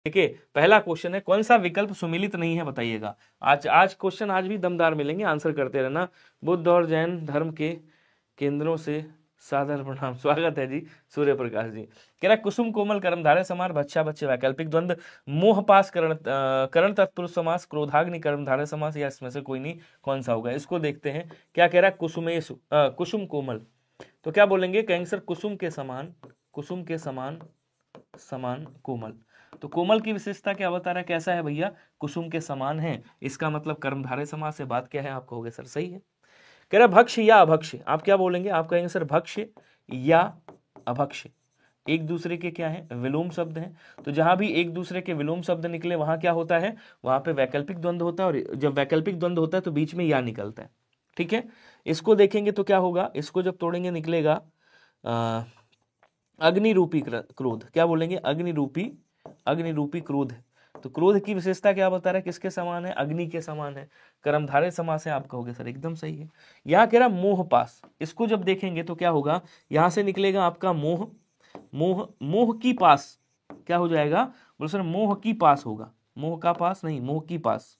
देखिए पहला क्वेश्चन है, कौन सा विकल्प सुमिलित नहीं है बताइएगा। आज क्वेश्चन आज भी दमदार मिलेंगे, आंसर करते रहना। बुद्ध और जैन धर्म के केंद्रों से सादर प्रणाम, स्वागत है जी सूर्य प्रकाश जी। कह रहा कुसुम कोमल कर्मधारय समास, बच्चा बच्चे वैकल्पिक द्वंद्व, मोह पास करण तत्पुरुष समास, क्रोधाग्नि कर्मधारय समास, या इसमें से कोई नहीं, कौन सा होगा। इसको देखते हैं क्या कह रहा है। कुसुमेशु कुसुम कोमल, तो क्या बोलेंगे, कहेंगे सर कुसुम के समान, कुसुम के समान समान कोमल। तो कोमल की विशेषता क्या बता रहा है, कैसा है भैया, कुसुम के समान है, इसका मतलब कर्मधारय समास से बात क्या है, आप कहोगे सर सही है। कह रहा भक्ष्य या अभक्ष्य, आप क्या बोलेंगे, आप कहेंगे सर भक्ष्य या अभक्ष्य, एक दूसरे के क्या है, विलोम शब्द हैं। तो जहां भी एक दूसरे के विलोम शब्द निकले वहां क्या होता है, वहां पे वैकल्पिक द्वंद्व होता है, और जब वैकल्पिक द्वंद्व होता है तो बीच में या निकलता है। ठीक है, इसको देखेंगे तो क्या होगा, इसको जब तोड़ेंगे निकलेगा अग्निरूपी क्रोध, क्या बोलेंगे, अग्निरूपी क्रोध। तो क्रोध की विशेषता क्या बता रहा है, किसके समान है, अग्नि के समान है, कर्मधारय समास है, आप कहोगे सर एकदम सही है। यहां कह रहा मोह पास, इसको जब देखेंगे तो क्या होगा, यहां से निकलेगा आपका मोह, मोह की पास, क्या हो जाएगा, बोलो सर मोह की पास होगा, मोह का पास नहीं, मोह की पास,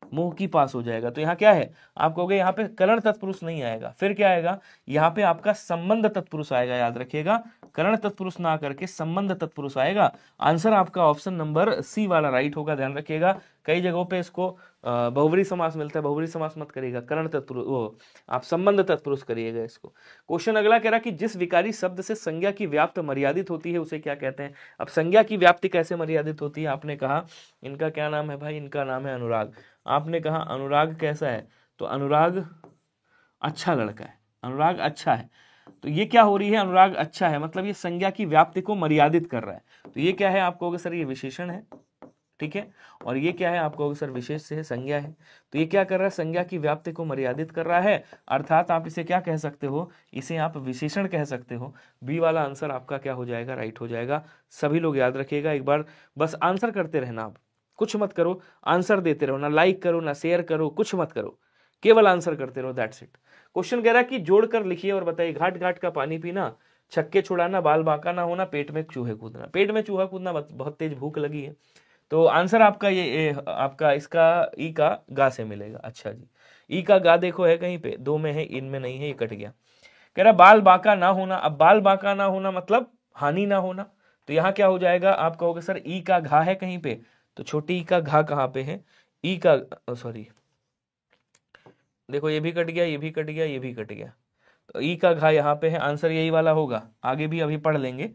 मोह की पास हो जाएगा। तो यहाँ क्या है, आप कहोगे यहाँ पे करण तत्पुरुष नहीं आएगा, फिर क्या आएगा, यहाँ पे आपका संबंध तत्पुरुष आएगा, याद रखिएगा, करण तत्पुरुष ना करके संबंध तत्पुरुष आएगा। आंसर आपका ऑप्शन नंबर सी वाला राइट होगा, ध्यान रखिएगा। कई जगहों पे इसको बहुब्री समास मिलता है, बहुब्री समास मत करिएगा, करण तत्पुरुष वो आप संबंध तत्पुरुष करिएगा इसको। क्वेश्चन अगला कह रहा कि जिस विकारी शब्द से संज्ञा की व्याप्त मर्यादित होती है उसे क्या कहते हैं। अब संज्ञा की व्याप्ति कैसे मर्यादित होती है, आपने कहा इनका क्या नाम है भाई, इनका नाम है अनुराग। आपने कहा अनुराग कैसा है, तो अनुराग अच्छा लड़का है, अनुराग अच्छा है। तो ये क्या हो रही है, अनुराग अच्छा है, मतलब ये संज्ञा की व्याप्ति को मर्यादित कर रहा है। तो ये क्या है, आप कहोगे सर ये विशेषण है, ठीक है, और ये क्या है, आप कहोगे सर विशेष से है, संज्ञा है। तो ये क्या कर रहा है, संज्ञा की व्याप्ति को मर्यादित कर रहा है, अर्थात आप इसे क्या कह सकते हो, इसे आप विशेषण कह सकते हो। बी वाला आंसर आपका क्या हो जाएगा, राइट हो जाएगा। सभी लोग याद रखिएगा, एक बार बस आंसर करते रहना, आप कुछ मत करो, आंसर देते रहो, ना लाइक करो ना शेयर करो, कुछ मत करो, केवल आंसर करते रहो, दैट्स इट। क्वेश्चन कह रहा है कि जोड़कर लिखिए और बताइए, घाट घाट का पानी पीना, छक्के छुड़ाना, बाल बांका ना होना, पेट में चूहे कूदना। पेट में चूहा कूदना, बहुत तेज भूख लगी है, तो आंसर आपका ये आपका इसका ई का गा से मिलेगा। अच्छा जी, ई का गा देखो है कहीं पे, दो में है, इनमें नहीं है, ये कट गया। कह रहा बाल बांका ना होना, अब बाल बांका ना होना मतलब हानि ना होना, तो यहाँ क्या हो जाएगा, आप कहोगे सर ई का घा है कहीं पे, तो छोटी ई का घा कहाँ पे है, ई का सॉरी देखो ये भी कट गया, ये भी कट गया, ये भी कट गया, तो ई का घा यहाँ पे है, आंसर यही वाला होगा, आगे भी अभी पढ़ लेंगे।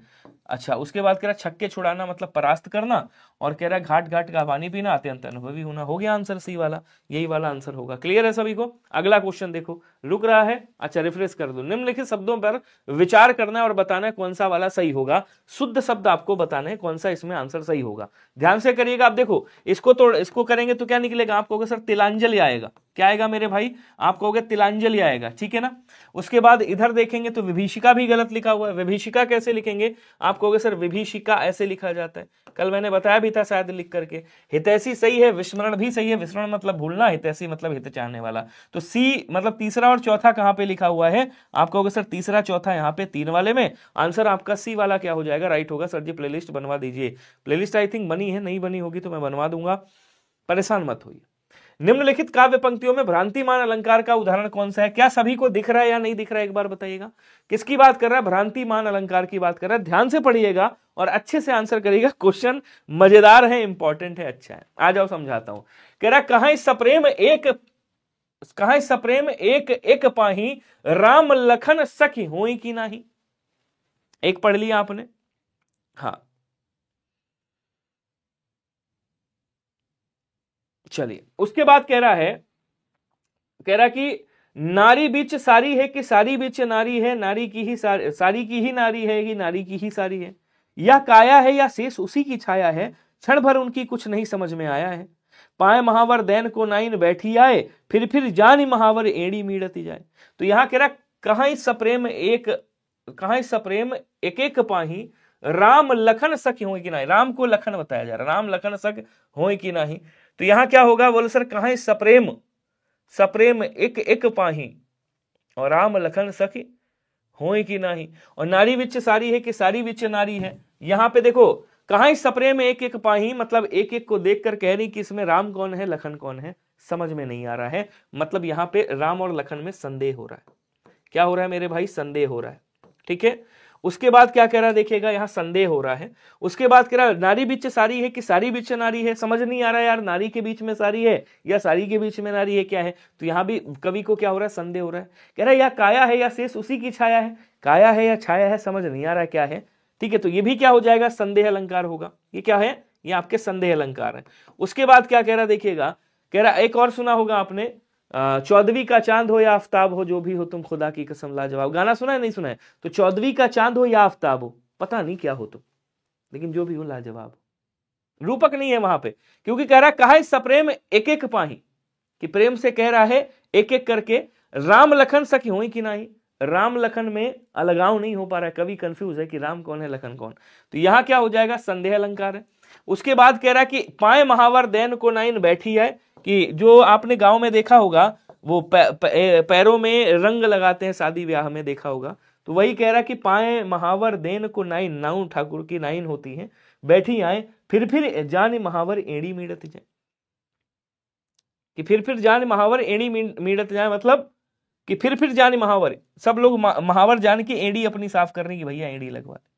अच्छा, उसके बाद कह रहा छक्के छुड़ाना मतलब परास्त करना, और कह रहा घाट घाट का पानी पीना, अत्यंत अनुभवी होना। हो गया आंसर सी वाला, यही वाला आंसर होगा। क्लियर है सभी को। अगला क्वेश्चन देखो, रुक रहा है, अच्छा रिफ्रेश कर दो। निम्नलिखित शब्दों पर विचार करना है और बताना है कौन सा वाला सही होगा, शुद्ध शब्द आपको बताना है कौन सा इसमें आंसर सही होगा। ध्यान से करिएगा। आप देखो इसको करेंगे तो क्या निकलेगा, आप कहोगे सर तिलांजलि आएगा, क्या आएगा मेरे भाई, आप कहोगे तिलांजलि आएगा, ठीक है ना। उसके बाद इधर देखेंगे तो विभीषिका भी गलत लिखा हुआ है, विभीषिका कैसे लिखेंगे, आप कहोगे सर विभीषिका ऐसे लिखा जाता है, कल मैंने बताया भी था शायद लिख करके। हितैषी सही है, विस्मरण भी सही है, विस्मरण मतलब भूलना, हितैषी मतलब हित चाहने वाला। तो सी मतलब तीसरा और चौथा कहां पे लिखा हुआ है, आप कहोगे सर तीसरा चौथा यहाँ पे तीन वाले में, आंसर आपका सी वाला क्या हो जाएगा, राइट होगा। सर जी प्लेलिस्ट बनवा दीजिए, प्लेलिस्ट आई थिंक बनी है, नहीं बनी होगी तो मैं बनवा दूंगा, परेशान मत होइए। निम्नलिखित काव्य पंक्तियों में भ्रांतिमान अलंकार का उदाहरण कौन सा है, क्या सभी को दिख रहा है या नहीं दिख रहा है, एक बार बताइएगा। किसकी बात कर रहा है, भ्रांतिमान अलंकार की बात कर रहा है। ध्यान से पढ़िएगा और अच्छे से आंसर करिएगा, क्वेश्चन मजेदार है, इंपॉर्टेंट है, अच्छा है। आ जाओ समझाता हूं। कह रहा कहां सप्रेम एक एक पाही, राम लखन सखी होई की नाही। एक पढ़ लिया आपने, हाँ चलिए। उसके बाद कह रहा कि नारी बीच सारी है कि सारी बीच नारी है, नारी की ही सारी की ही नारी है कि नारी की ही सारी है, या काया है या शेष उसी की छाया है, क्षण भर उनकी कुछ नहीं समझ में आया है, पाए महावर दैन को नाइन बैठी आए, फिर जानी महावर एड़ी मीड़ती जाए। तो यहां कह रहा कहां सप्रेम एक एक पाही, राम लखन सख होई कि नहीं, राम को लखन बताया जा रहा, राम लखन सख होई कि नहीं। तो यहां क्या होगा, बोले सर कहां सप्रेम एक एक पाही, और राम लखन सखी होई कि नाही, और नारी विच सारी है कि सारी विच नारी है। यहां पे देखो कहां इस सप्रेम एक एक पाही, मतलब एक एक को देखकर कह रही कि इसमें राम कौन है लखन कौन है, समझ में नहीं आ रहा है। मतलब यहां पे राम और लखन में संदेह हो रहा है। क्या हो रहा है मेरे भाई? संदेह हो रहा है। ठीक है, उसके बाद क्या कह रहा है देखिएगा, यहां संदेह हो रहा है। उसके बाद कह रहा है नारी बीच सारी है कि सारी बीच नारी है, समझ नहीं आ रहा है यार, नारी के बीच में सारी है या सारी के बीच में नारी है, क्या है? तो यहां भी कवि को क्या हो रहा है? संदेह हो रहा है। कह रहा है या काया है या शेष उसी की छाया है, काया है या छाया है, समझ नहीं आ रहा है क्या है। ठीक है, तो ये भी क्या हो जाएगा? संदेह अलंकार होगा। ये क्या है? ये आपके संदेह अलंकार है। उसके बाद क्या कह रहा है देखिएगा, कह रहा एक और सुना होगा आपने, 14वीं का चांद हो या आफ्ताब हो, जो भी हो तुम खुदा की कसम लाजवाब। गाना सुना है नहीं सुना है? तो 14वीं का चांद हो या आफ्ताब हो, पता नहीं क्या हो तुम, लेकिन जो भी हो लाजवाब। रूपक नहीं है वहां पे, क्योंकि कह रहा कहा इस सप्रेम एक एक पाही, कि प्रेम से कह रहा है एक एक करके, राम लखन सखी हुई कि नहीं, राम लखन में अलगाव नहीं हो पा रहा है, कभी कंफ्यूज है कि राम कौन है लखन कौन। तो यहां क्या हो जाएगा? संदेह अलंकार है। उसके बाद कह रहा है कि पाए महावर दैन को नाइन बैठी है, कि जो आपने गांव में देखा होगा वो पैरों में रंग लगाते हैं, शादी ब्याह में देखा होगा, तो वही कह रहा कि पाए महावर देन को नाइन, नाउ ठाकुर की नाइन होती है, बैठी आए फिर जान महावर एड़ी मीड़त जाए, कि फिर जान महावर एड़ी मीड़त जाए, मतलब कि फिर जान महावर, सब लोग महावर जान की एड़ी अपनी साफ करने की, भैया एड़ी लगवा ले,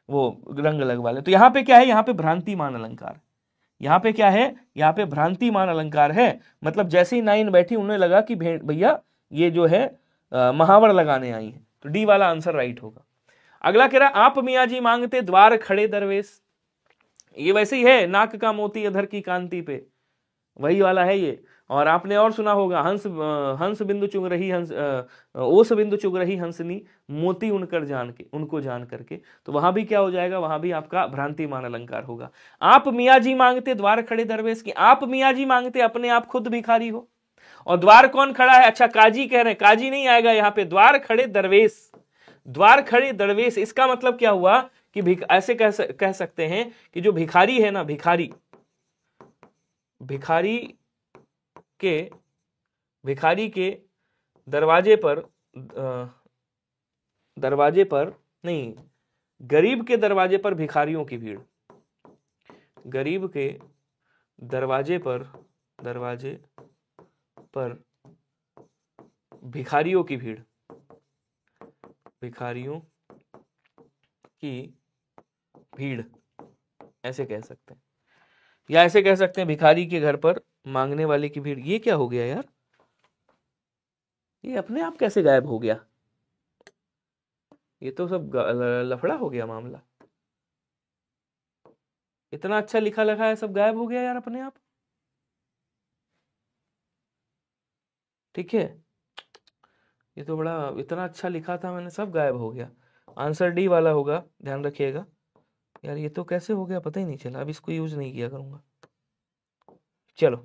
वो रंग लगवा ले। तो यहाँ पे क्या है? यहाँ पे भ्रांतिमान अलंकार। यहाँ पे क्या है? यहाँ पे भ्रांतिमान अलंकार है। मतलब जैसे ही नाइन बैठी उन्हें लगा कि भैया ये जो है महावर लगाने आई है, तो डी वाला आंसर राइट होगा। अगला कह रहा आप मियाँ जी मांगते द्वार खड़े दरवेश, ये वैसे ही है, नाक का मोती अधर की कांति पे, वही वाला है ये। और आपने और सुना होगा, हंस बिंदु चुग रही हंस, ओस बिंदु चुग रही हंसनी, मोती उनकर जान के, उनको जान करके। तो वहां भी क्या हो जाएगा? वहां भी आपका भ्रांतिमान अलंकार होगा। आप मियाँ जी मांगते द्वार खड़े दरवेश, की आप मियाँ जी मांगते अपने आप खुद भिखारी हो, और द्वार कौन खड़ा है? अच्छा काजी कह रहे हैं, काजी नहीं आएगा यहाँ पे, द्वार खड़े दरवेश, द्वार खड़े दरवेश। इसका मतलब क्या हुआ कि ऐसे कह सकते हैं कि जो भिखारी है ना, भिखारी के दरवाजे पर नहीं, गरीब के दरवाजे पर भिखारियों की भीड़, गरीब के दरवाजे पर भिखारियों की भीड़, भिखारियों की भीड़, ऐसे कह सकते हैं, या ऐसे कह सकते हैं भिखारी के घर पर मांगने वाले की भीड़। ये क्या हो गया यार? ये अपने आप कैसे गायब हो गया? ये तो सब लफड़ा हो गया मामला। इतना अच्छा लिखा लगा है, सब गायब हो गया यार अपने आप। ठीक है, ये तो बड़ा, इतना अच्छा लिखा था मैंने, सब गायब हो गया। आंसर डी वाला होगा, ध्यान रखिएगा यार। ये तो कैसे हो गया पता ही नहीं चला, अब इसको यूज नहीं किया करूंगा। चलो,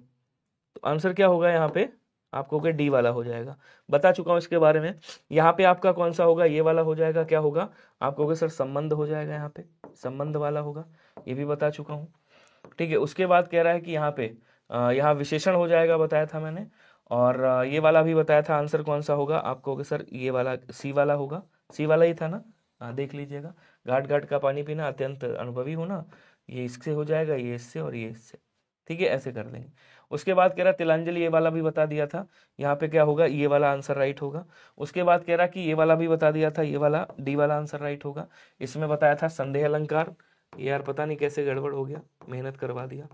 तो आंसर क्या होगा यहाँ पे? आपको क्या डी वाला हो जाएगा, बता चुका हूं इसके बारे में। यहाँ पे आपका कौन सा होगा? ये वाला हो जाएगा। क्या होगा? आपको क्या सर? संबंध हो जाएगा, यहाँ पे संबंध वाला होगा, ये भी बता चुका हूँ। ठीक है, उसके बाद कह रहा है कि यहाँ पे यहाँ विशेषण हो जाएगा, बताया था मैंने। और ये वाला भी बताया था। आंसर कौन सा होगा? आपको क्या सर? ये वाला सी वाला होगा, सी वाला ही था ना, हाँ देख लीजिएगा। घाट घाट का पानी पीना, अत्यंत अनुभवी होना, ये इससे हो जाएगा, ये इससे और ये इससे। ठीक है, ऐसे कर लेंगे। उसके बाद कह रहा तिलांजलि, ये वाला भी बता दिया था। यहाँ पे क्या होगा? ये वाला आंसर राइट होगा। उसके बाद कह रहा कि ये वाला भी बता दिया था, ये वाला डी वाला आंसर राइट होगा। इसमें बताया था संदेह अलंकार। यार पता नहीं कैसे गड़बड़ हो गया, मेहनत करवा दिया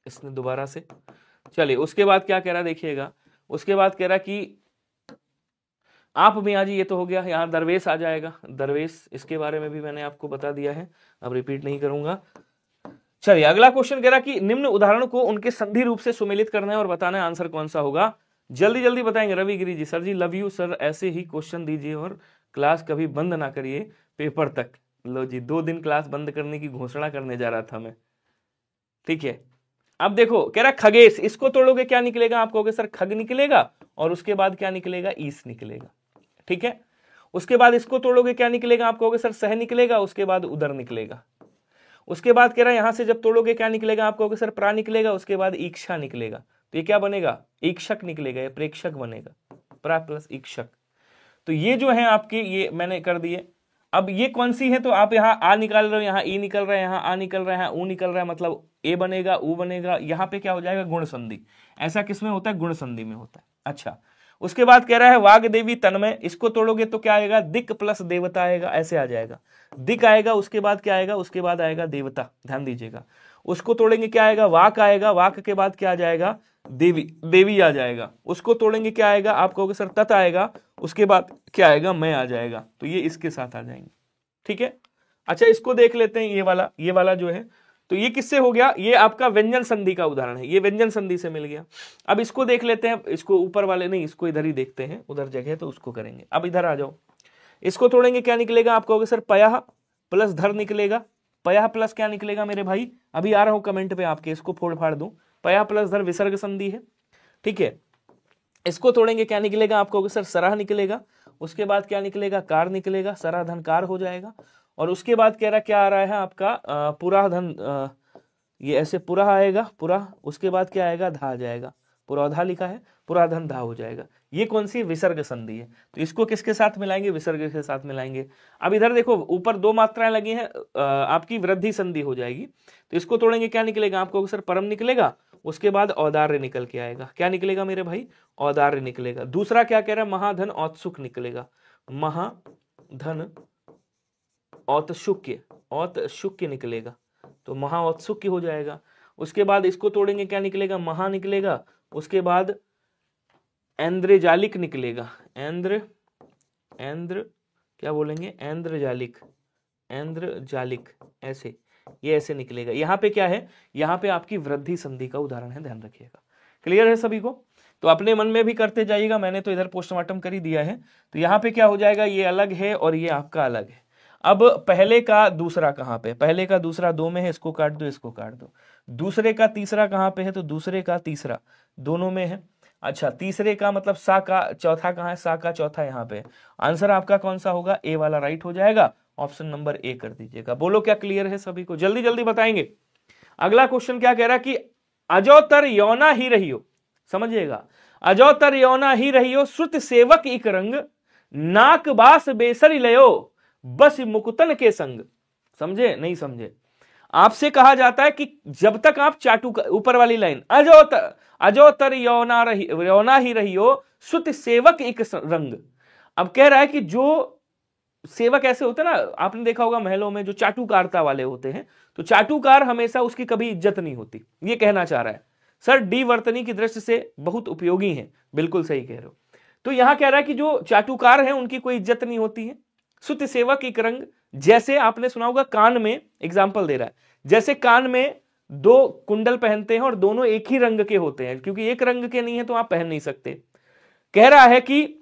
इसने दोबारा से। चलिए, उसके बाद क्या कह रहा देखिएगा। उसके बाद कह रहा कि आप मियाँ जी, ये तो हो गया। यहाँ दरवेश आ जाएगा, दरवेश, इसके बारे में भी मैंने आपको बता दिया है, अब रिपीट नहीं करूंगा। चलिए, अगला क्वेश्चन कह रहा कि निम्न उदाहरण को उनके संधि रूप से सुमेलित करना है और बताना है आंसर कौन सा होगा। जल्दी जल्दी बताएंगे। Ravi Giri ji, sir ji love you sir, ऐसे ही क्वेश्चन दीजिए और क्लास कभी बंद ना करिए पेपर तक। लो जी, 2 दिन क्लास बंद करने की घोषणा करने जा रहा था मैं। ठीक है, अब देखो कह रहा खगेश, इसको तोड़ोगे क्या निकलेगा? आप कहोगे सर खग निकलेगा, और उसके बाद क्या निकलेगा? ईस निकलेगा। ठीक है, उसके बाद इसको तोड़ोगे क्या निकलेगा? आप कहोगे सर सह निकलेगा, उसके बाद उदर निकलेगा। उसके बाद कह रहा है यहां से जब तोड़ोगे क्या निकलेगा? आप कहोगे सर प्रा निकलेगा, उसके बाद ईक्षा निकलेगा। तो ये क्या बनेगा? ईक्षक निकलेगा, या प्रेक्षक बनेगा, प्रा प्लस ईक्षक। तो ये जो है आपके, ये मैंने कर दिए। अब ये कौन सी है, तो आप यहाँ आ निकाल रहे हो, यहाँ ई निकल रहा है, यहाँ आ निकल रहा है, ऊ निकल रहा है, मतलब ए बनेगा, ऊ बनेगा, यहाँ पे क्या हो जाएगा, गुण संधि। ऐसा किसमें होता है, गुण संधि में होता है। अच्छा, उसके बाद कह रहा है वाग देवी तन्मय, इसको तोड़ोगे तो क्या आएगा, दिक प्लस देवता आएगा, ऐसे आ जाएगा, दिक आएगा, उसके बाद क्या आएगा, उसके बाद आएगा देवता, ध्यान दीजिएगा। उसको तोड़ेंगे क्या आएगा, वाक आएगा, वाक के बाद क्या आ जाएगा, देवी, देवी आ जाएगा। उसको तोड़ेंगे क्या आएगा, आप कहोगे सर तत् आएगा, उसके बाद क्या आएगा, मैं आ जाएगा, तो ये इसके साथ आ जाएंगे, ठीक है। अच्छा, इसको देख लेते हैं, ये वाला जो है, तो ये किससे हो गया, ये आपका व्यंजन संधि का उदाहरण है, ये व्यंजन संधि से मिल गया। अब इसको देख लेते हैं, इसको ऊपर वाले नहीं, इसको इधर ही देखते हैं, उधर जगह तो उसको करेंगे। अब इधर आ जाओ, इसको तोड़ेंगे क्या निकलेगा, आप कहोगे सर पयः प्लस धर निकलेगा, पयः प्लस क्या निकलेगा मेरे भाई, अभी आ रहा हूं कमेंट पे आपके, इसको फोड़ फाड़ दूं, पयः प्लस धर विसर्ग संधि है, ठीक है। इसको तोड़ेंगे क्या निकलेगा, आप कहोगे सर सराह निकलेगा, उसके बाद क्या निकलेगा, कार निकलेगा, सराह धन कार हो जाएगा। और उसके बाद कह रहा क्या आ रहा है आपका पुरा धन, ये ऐसे पुरा आएगा, पुरा, उसके बाद क्या आएगा, धा आ जाएगा, पुरोधा लिखा है, पुरा धन धा हो जाएगा। ये कौन सी विसर्ग संधि है, तो इसको किसके साथ मिलाएंगे, विसर्ग के साथ मिलाएंगे। अब इधर देखो, ऊपर दो मात्राएं लगी हैं, आपकी वृद्धि संधि हो जाएगी, तो इसको तोड़ेंगे क्या निकलेगा, आपको सर परम निकलेगा, उसके बाद औदार्य निकल के आएगा, क्या निकलेगा मेरे भाई, औदार्य निकलेगा। दूसरा क्या कह रहा है, महाधन औत्सुक निकलेगा, महाधन औत्सुक्य, औत्सुक्य निकलेगा, तो महाऔत्सुक्य हो जाएगा। उसके बाद इसको तोड़ेंगे क्या निकलेगा, महा निकलेगा, उसके बाद ऐन्द्रजालिक निकलेगा, ऐन्द्र क्या बोलेंगे, ऐन्द्रजालिक, ऐन्द्रजालिक, ऐसे, ये ऐसे निकलेगा। यहाँ पे क्या है, यहाँ पे आपकी वृद्धि संधि का उदाहरण है, ध्यान रखिएगा। क्लियर है सभी को, तो अपने मन में भी करते जाइएगा, मैंने तो इधर पोस्टमार्टम कर ही दिया है। तो यहाँ पे क्या हो जाएगा, ये अलग है और ये आपका अलग है। अब पहले का दूसरा कहाँ पे, पहले का दूसरा दो में है, इसको काट दो, इसको काट दो। दूसरे का तीसरा कहाँ पे है, तो दूसरे का तीसरा दोनों में है। अच्छा, तीसरे का मतलब सा का चौथा कहाँ है, सा का चौथा यहाँ पे। आंसर आपका कौन सा होगा, ए वाला राइट हो जाएगा, ऑप्शन नंबर ए कर दीजिएगा। बोलो क्या क्लियर है सभी को, जल्दी जल्दी बताएंगे। अगला क्वेश्चन क्या कह रहा है कि अजोतर यौना ही रहियो, समझिएगा, अजोतर यौना ही रहियो, श्रुत सेवक इक रंग, नाक बास बेसरी लयो, बस मुकुतन के संग। समझे नहीं समझे, आपसे कहा जाता है कि जब तक आप चाटू, ऊपर वाली लाइन, अजोतर यौना ही रहियो, श्रुत सेवक इक रंग। अब कह रहा है कि जो सेवक ऐसे होते हैं ना, आपने देखा होगा महलों में जो चाटुकारता वाले होते हैं, तो चाटुकार हमेशा उसकी कभी इज्जत नहीं होती, ये कहना चाह रहा है। सर डी वर्तनी की दृष्टि से बहुत उपयोगी है, बिल्कुल सही कह रहे हो। तो यहां कह रहा है कि जो चाटुकार हैं उनकी कोई इज्जत नहीं होती है। श्रुत सेवक एक रंग, जैसे आपने सुना होगा कान में, एग्जाम्पल दे रहा है, जैसे कान में दो कुंडल पहनते हैं और दोनों एक ही रंग के होते हैं, क्योंकि एक रंग के नहीं है तो आप पहन नहीं सकते। कह रहा है कि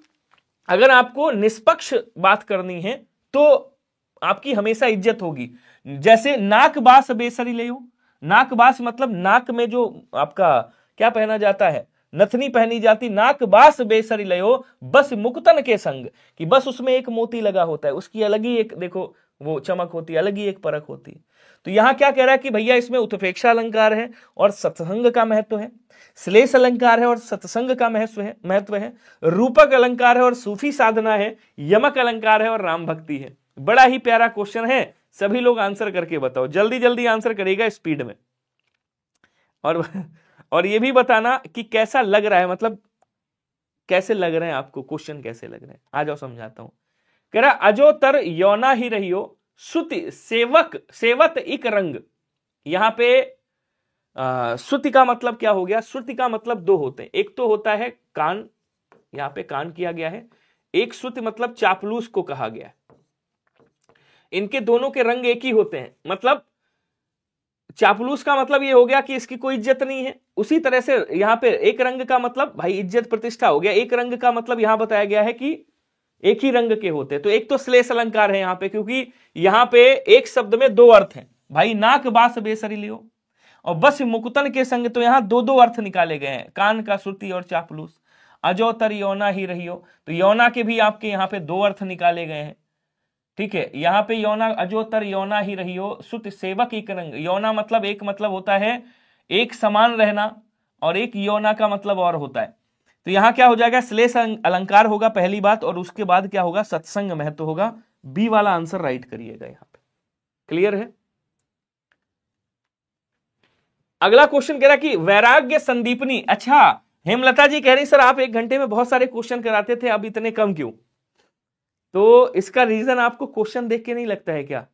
अगर आपको निष्पक्ष बात करनी है तो आपकी हमेशा इज्जत होगी। जैसे नाक बास बेसरी ले, नाक बास मतलब नाक में जो आपका क्या पहना जाता है, नथनी पहनी जाती, नाक बास बेसरी लयो, बस मुकुतन के संग, कि बस उसमें एक मोती लगा होता है, उसकी अलग ही एक देखो वो चमक होती है, अलग ही एक परख होती है। तो यहां क्या कह रहा है कि भैया इसमें उत्प्रेक्षा अलंकार है और सत्संग का महत्व है, श्लेष अलंकार है और सत्संग का महत्व है, रूपक अलंकार है और सूफी साधना है, यमक अलंकार है और राम भक्ति है। बड़ा ही प्यारा क्वेश्चन है, सभी लोग आंसर करके बताओ, जल्दी जल्दी आंसर करेगा स्पीड में। और ये भी बताना कि कैसा लग रहा है, मतलब कैसे लग रहे हैं आपको, क्वेश्चन कैसे लग रहे हैं। आ जाओ समझाता हूं। कह रहा अजोतर यौना ही रहियो, श्रुति सेवत इक रंग। यहां पे श्रुति का मतलब क्या हो गया, श्रुति का मतलब दो होते हैं, एक तो होता है कान, यहां पे कान किया गया है, एक श्रुति मतलब चापलूस को कहा गया है। इनके दोनों के रंग एक ही होते हैं, मतलब चापलूस का मतलब ये हो गया कि इसकी कोई इज्जत नहीं है। उसी तरह से यहां पे एक रंग का मतलब भाई इज्जत प्रतिष्ठा हो गया, एक रंग का मतलब यहां बताया गया है कि एक ही रंग के होते हैं। तो एक तो श्लेष अलंकार है यहां पे, क्योंकि यहां पे एक शब्द में दो अर्थ हैं भाई, नाक बास बेसरी लियो और बस मुकुतन के संग, तो यहां दो दो अर्थ निकाले गए हैं, कान का श्रुति और चापलूस। अजोतर यौना ही रहियो, तो यौना के भी आपके यहाँ पे दो अर्थ निकाले गए हैं, ठीक है। यहाँ पे यौना, अजोतर यौना ही रहियो, श्रुति सेवक एक रंग। यौना मतलब एक मतलब होता है एक समान रहना, और एक यौना का मतलब और होता है। तो यहाँ क्या हो जाएगा, श्लेष अलंकार होगा पहली बात, और उसके बाद क्या होगा, सत्संग महत्व होगा बी वाला आंसर राइट करिएगा यहां पे। क्लियर है? अगला क्वेश्चन कह रहा कि वैराग्य संदीपनी। अच्छा, हेमलता जी कह रही सर आप 1 घंटे में बहुत सारे क्वेश्चन कराते थे, अब इतने कम क्यों? तो इसका रीजन आपको क्वेश्चन देख के नहीं लगता है क्या?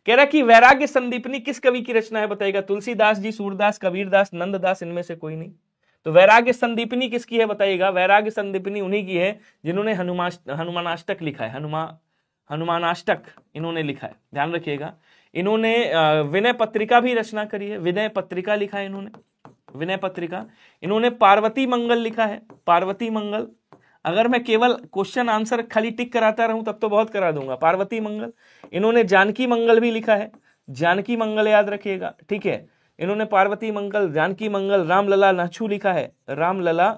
कह रहा कि वैराग्य संदीपनी किस कवि की रचना है बताइएगा। तुलसीदास जी, सूरदास, कबीरदास, नंददास, इनमें से कोई नहीं। तो वैराग्य संदीपनी किसकी है बताइएगा। वैराग्य संदीपनी उन्हीं की है जिन्होंने हनुमानाष्टक लिखा है। हनुमानाष्टक इन्होंने लिखा है, ध्यान रखिएगा। इन्होंने विनय पत्रिका भी रचना करी है, विनय पत्रिका लिखा है इन्होंने, विनय पत्रिका। इन्होंने पार्वती मंगल लिखा है, पार्वती मंगल। अगर मैं केवल क्वेश्चन आंसर खाली टिक कराता रहूं तब तो बहुत करा दूंगा, पार्वती मंगल। इन्होंने जानकी मंगल भी लिखा है, जानकी मंगल याद रखिएगा, ठीक है। इन्होंने पार्वती मंगल, जानकी मंगल, रामलला नाछू लिखा है, रामलला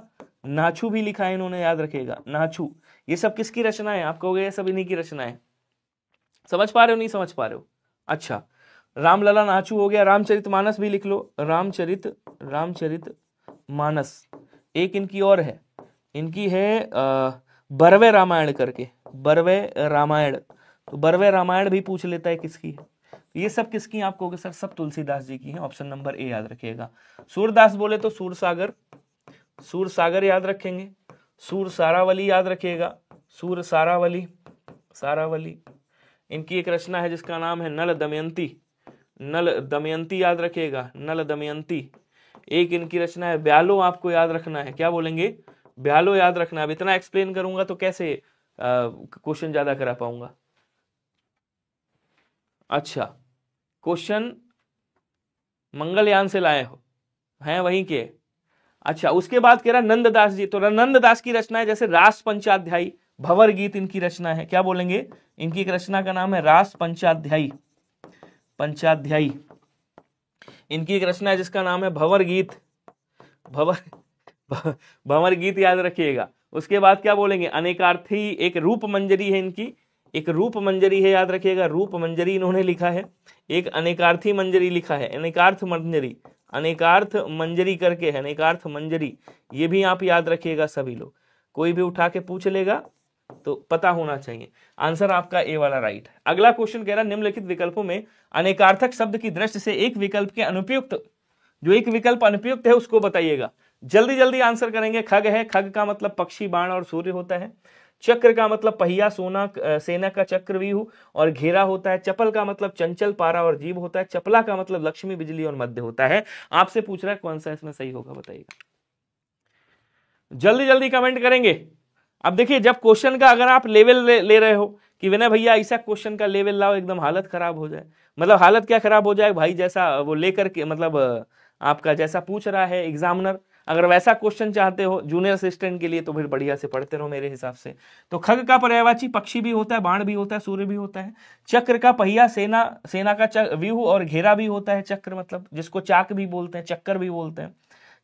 नाछू भी लिखा है इन्होंने, याद रखिएगा, नाछू। ये सब किसकी रचना है? आप कहोगे ये सब इन्हीं की रचना है। समझ पा रहे हो, नहीं समझ पा रहे हो? अच्छा, रामलला नाछू हो गया। रामचरित मानस भी लिख लो, रामचरित मानस। एक इनकी और है, इनकी है बरवे रामायण करके, बरवे रामायण। तो बरवे रामायण भी पूछ लेता है किसकी है। ये सब किसकी आप कहोगे सर? सब तुलसीदास जी की है। ऑप्शन नंबर ए याद रखिएगा। सूरदास बोले तो सूरसागर, सूरसागर याद रखेंगे। सूर सारावली याद रखिएगा, सूर सारावली, सारावली। इनकी एक रचना है जिसका नाम है नल दमयंती, नल दमयंती याद रखिएगा, नल दमयंती। एक इनकी रचना है ब्यालो, आपको याद रखना है। क्या बोलेंगे? ब्यालो याद रखना। अब इतना एक्सप्लेन करूंगा तो कैसे क्वेश्चन ज्यादा करा पाऊंगा। अच्छा, क्वेश्चन मंगलयान से लाए हो, हैं वहीं के। अच्छा, उसके बाद कह रहा नंददास जी। तो नंददास की रचना है जैसे रास पंचाध्यायी, भंवर गीत इनकी रचना है। क्या बोलेंगे? इनकी एक रचना का नाम है रास पंचाध्यायी, पंचाध्यायी। इनकी एक रचना है जिसका नाम है भंवर गीत, भंवर गीत याद रखिएगा। उसके बाद क्या बोलेंगे? अनेकार्थी, एक रूप मंजरी है इनकी, एक रूप मंजरी है, याद रखिएगा, रूप मंजरी इन्होंने लिखा है। एक अनेकार्थी मंजरी लिखा है, अनेकार्थ मंजरी, अनेकार्थ मंजरी करके है, अनेकार्थ मंजरी। ये भी आप याद रखिएगा सभी लोग, कोई भी उठा के पूछ लेगा तो पता होना चाहिए। आंसर आपका ए वाला राइट है। अगला क्वेश्चन कह रहा निम्नलिखित विकल्पों में अनेकार्थक शब्द की दृष्टि से एक विकल्प के अनुपयुक्त, जो एक विकल्प अनुपयुक्त है उसको बताइएगा। जल्दी जल्दी आंसर करेंगे। खग है, खग का मतलब पक्षी, बाण और सूर्य होता है। चक्र का मतलब पहिया, सोना, सेना का चक्रव्यूह और घेरा होता है। चपल का मतलब चंचल, पारा और जीव होता है। चपला का मतलब लक्ष्मी, बिजली और मध्य होता है। आपसे पूछ रहा है कौन सा इसमें सही होगा, बताइएगा। जल्दी जल्दी कमेंट करेंगे। अब देखिए, जब क्वेश्चन का अगर आप लेवल ले रहे हो कि विनय भैया ऐसा क्वेश्चन का लेवल लाओ एकदम हालत खराब हो जाए, मतलब हालत क्या खराब हो जाए भाई, जैसा वो लेकर के, मतलब आपका जैसा पूछ रहा है एग्जामिनर, अगर वैसा क्वेश्चन चाहते हो जूनियर असिस्टेंट के लिए तो फिर बढ़िया से पढ़ते रहो मेरे हिसाब से। तो खग का पर्यायवाची पक्षी भी होता है, बाण भी होता है, सूर्य भी होता है। चक्र का पहिया, सेना, सेना का व्यूह और घेरा भी होता है। चक्र मतलब जिसको चाक भी बोलते हैं, चक्कर भी बोलते हैं।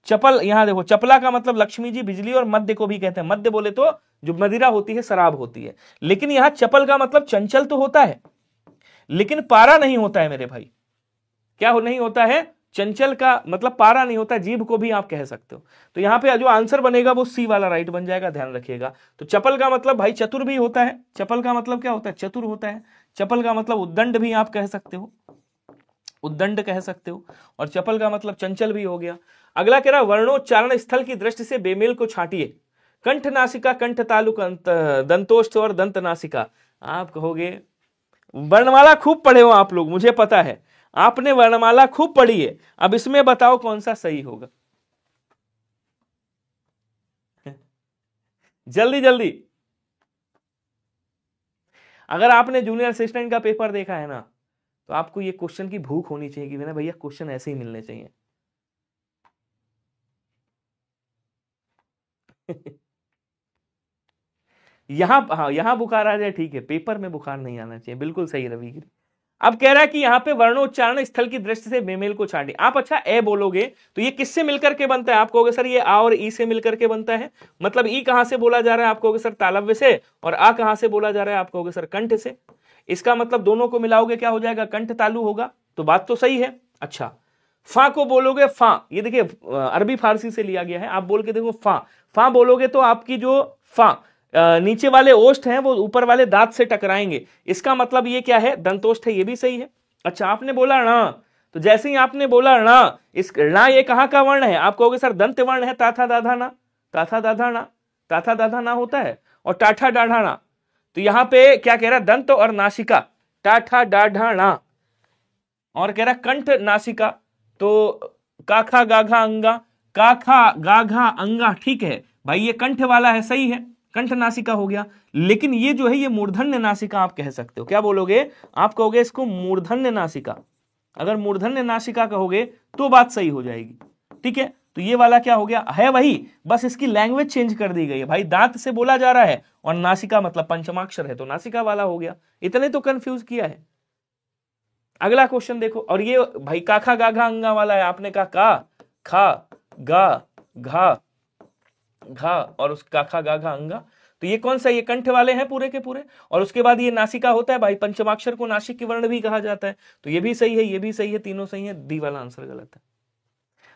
चपल, यहां देखो, चपला का मतलब लक्ष्मी जी, बिजली और मध्य को भी कहते हैं। मध्य बोले तो जो मदिरा होती है, शराब होती है। लेकिन यहां चपल का मतलब चंचल तो होता है लेकिन पारा नहीं होता है मेरे भाई। क्या नहीं होता है? चंचल का मतलब पारा नहीं होता, जीभ को भी आप कह सकते हो। तो यहां पे जो आंसर बनेगा वो सी वाला राइट बन जाएगा, ध्यान रखिएगा। तो चपल का मतलब भाई चतुर भी होता है। चपल का मतलब क्या होता है? चतुर होता है। चपल का मतलब उद्दंड भी आप कह सकते हो, उद्दंड कह सकते हो। और चपल का मतलब चंचल भी हो गया। अगला कह रहा वर्णोच्चारण स्थल की दृष्टि से बेमेल को छांटिए। कंठ नासिका, कंठ तालु, दंतोष्ठ और दंत नासिका। आप कहोगे वर्णमाला खूब पढ़े हो आप लोग, मुझे पता है आपने वर्णमाला खूब पढ़ी है। अब इसमें बताओ कौन सा सही होगा, जल्दी जल्दी। अगर आपने जूनियर असिस्टेंट का पेपर देखा है ना, तो आपको ये क्वेश्चन की भूख होनी चाहिए कि भैया क्वेश्चन ऐसे ही मिलने चाहिए। यहां, हाँ, यहां बुखार आ जाए ठीक है, पेपर में बुखार नहीं आना चाहिए, बिल्कुल सही रविगिरी। अब कह रहा है कि यहां पे वर्णोच्चारण स्थल की दृष्टि से बेमेल को छांटिए। आप अच्छा ए बोलोगे तो ये किससे मिलकर के बनता है? आप कहोगे सर ये आ और ई से मिलकर के बनता है। मतलब ई कहां से बोला जा रहा है? आप कहोगे सर तालव्य से। और आ कहां से बोला जा रहा है? आप कहोगे सर कंठ से। इसका मतलब दोनों को मिलाओगे क्या हो जाएगा? कंठ तालु होगा। तो बात तो सही है। अच्छा, फा को बोलोगे फा, ये देखिए अरबी फारसी से लिया गया है। आप बोल के देखो फा, फा बोलोगे तो आपकी जो फा नीचे वाले ओष्ठ हैं वो ऊपर वाले दांत से टकराएंगे, इसका मतलब ये क्या है, दंतोष्ठ है, ये भी सही है। अच्छा आपने बोला ण, तो जैसे ही आपने बोला ण, इस ण ये कहां का वर्ण है, आप कहोगे सर दंत वर्ण है, ताथा दाधा ना, ताथा दाधा ना, ताथा दाधा ना होता है, और टाठा डाढ़ा ना, तो यहां पे क्या कह रहा है, दंत और नासिका, टाठा डाढ़ा ना, और कह रहा कंठ नासिका, तो काखा गाघा अंगा, काखा गाघा अंगा, ठीक है भाई ये कंठ वाला है, सही है, कंठ नासिका हो गया। लेकिन ये जो है ये मूर्धन्य नासिका आप कह सकते हो, क्या बोलोगे, आप कहोगे इसको मूर्धन्य नासिका, अगर मूर्धन्य नासिका कहोगे तो बात सही हो जाएगी, ठीक है। तो ये वाला क्या हो गया, है वही, बस इसकी लैंग्वेज चेंज कर दी गई है भाई, दांत से बोला जा रहा है और नासिका मतलब पंचमाक्षर है, तो नासिका वाला हो गया, इतने तो कंफ्यूज किया है। अगला क्वेश्चन देखो, और ये भाई काखा गाघा अंगा वाला है, आपने कहा का, खा, गा, घा, घा, और उस काखा गाघा अंगा, तो ये कौन सा, ये कंठ वाले हैं पूरे के पूरे, और उसके बाद ये नासिका होता है भाई, पंचमाक्षर को नासिक के वर्ण भी कहा जाता है, तो ये भी सही है, ये भी सही है, तीनों सही है, डी वाला आंसर गलत है।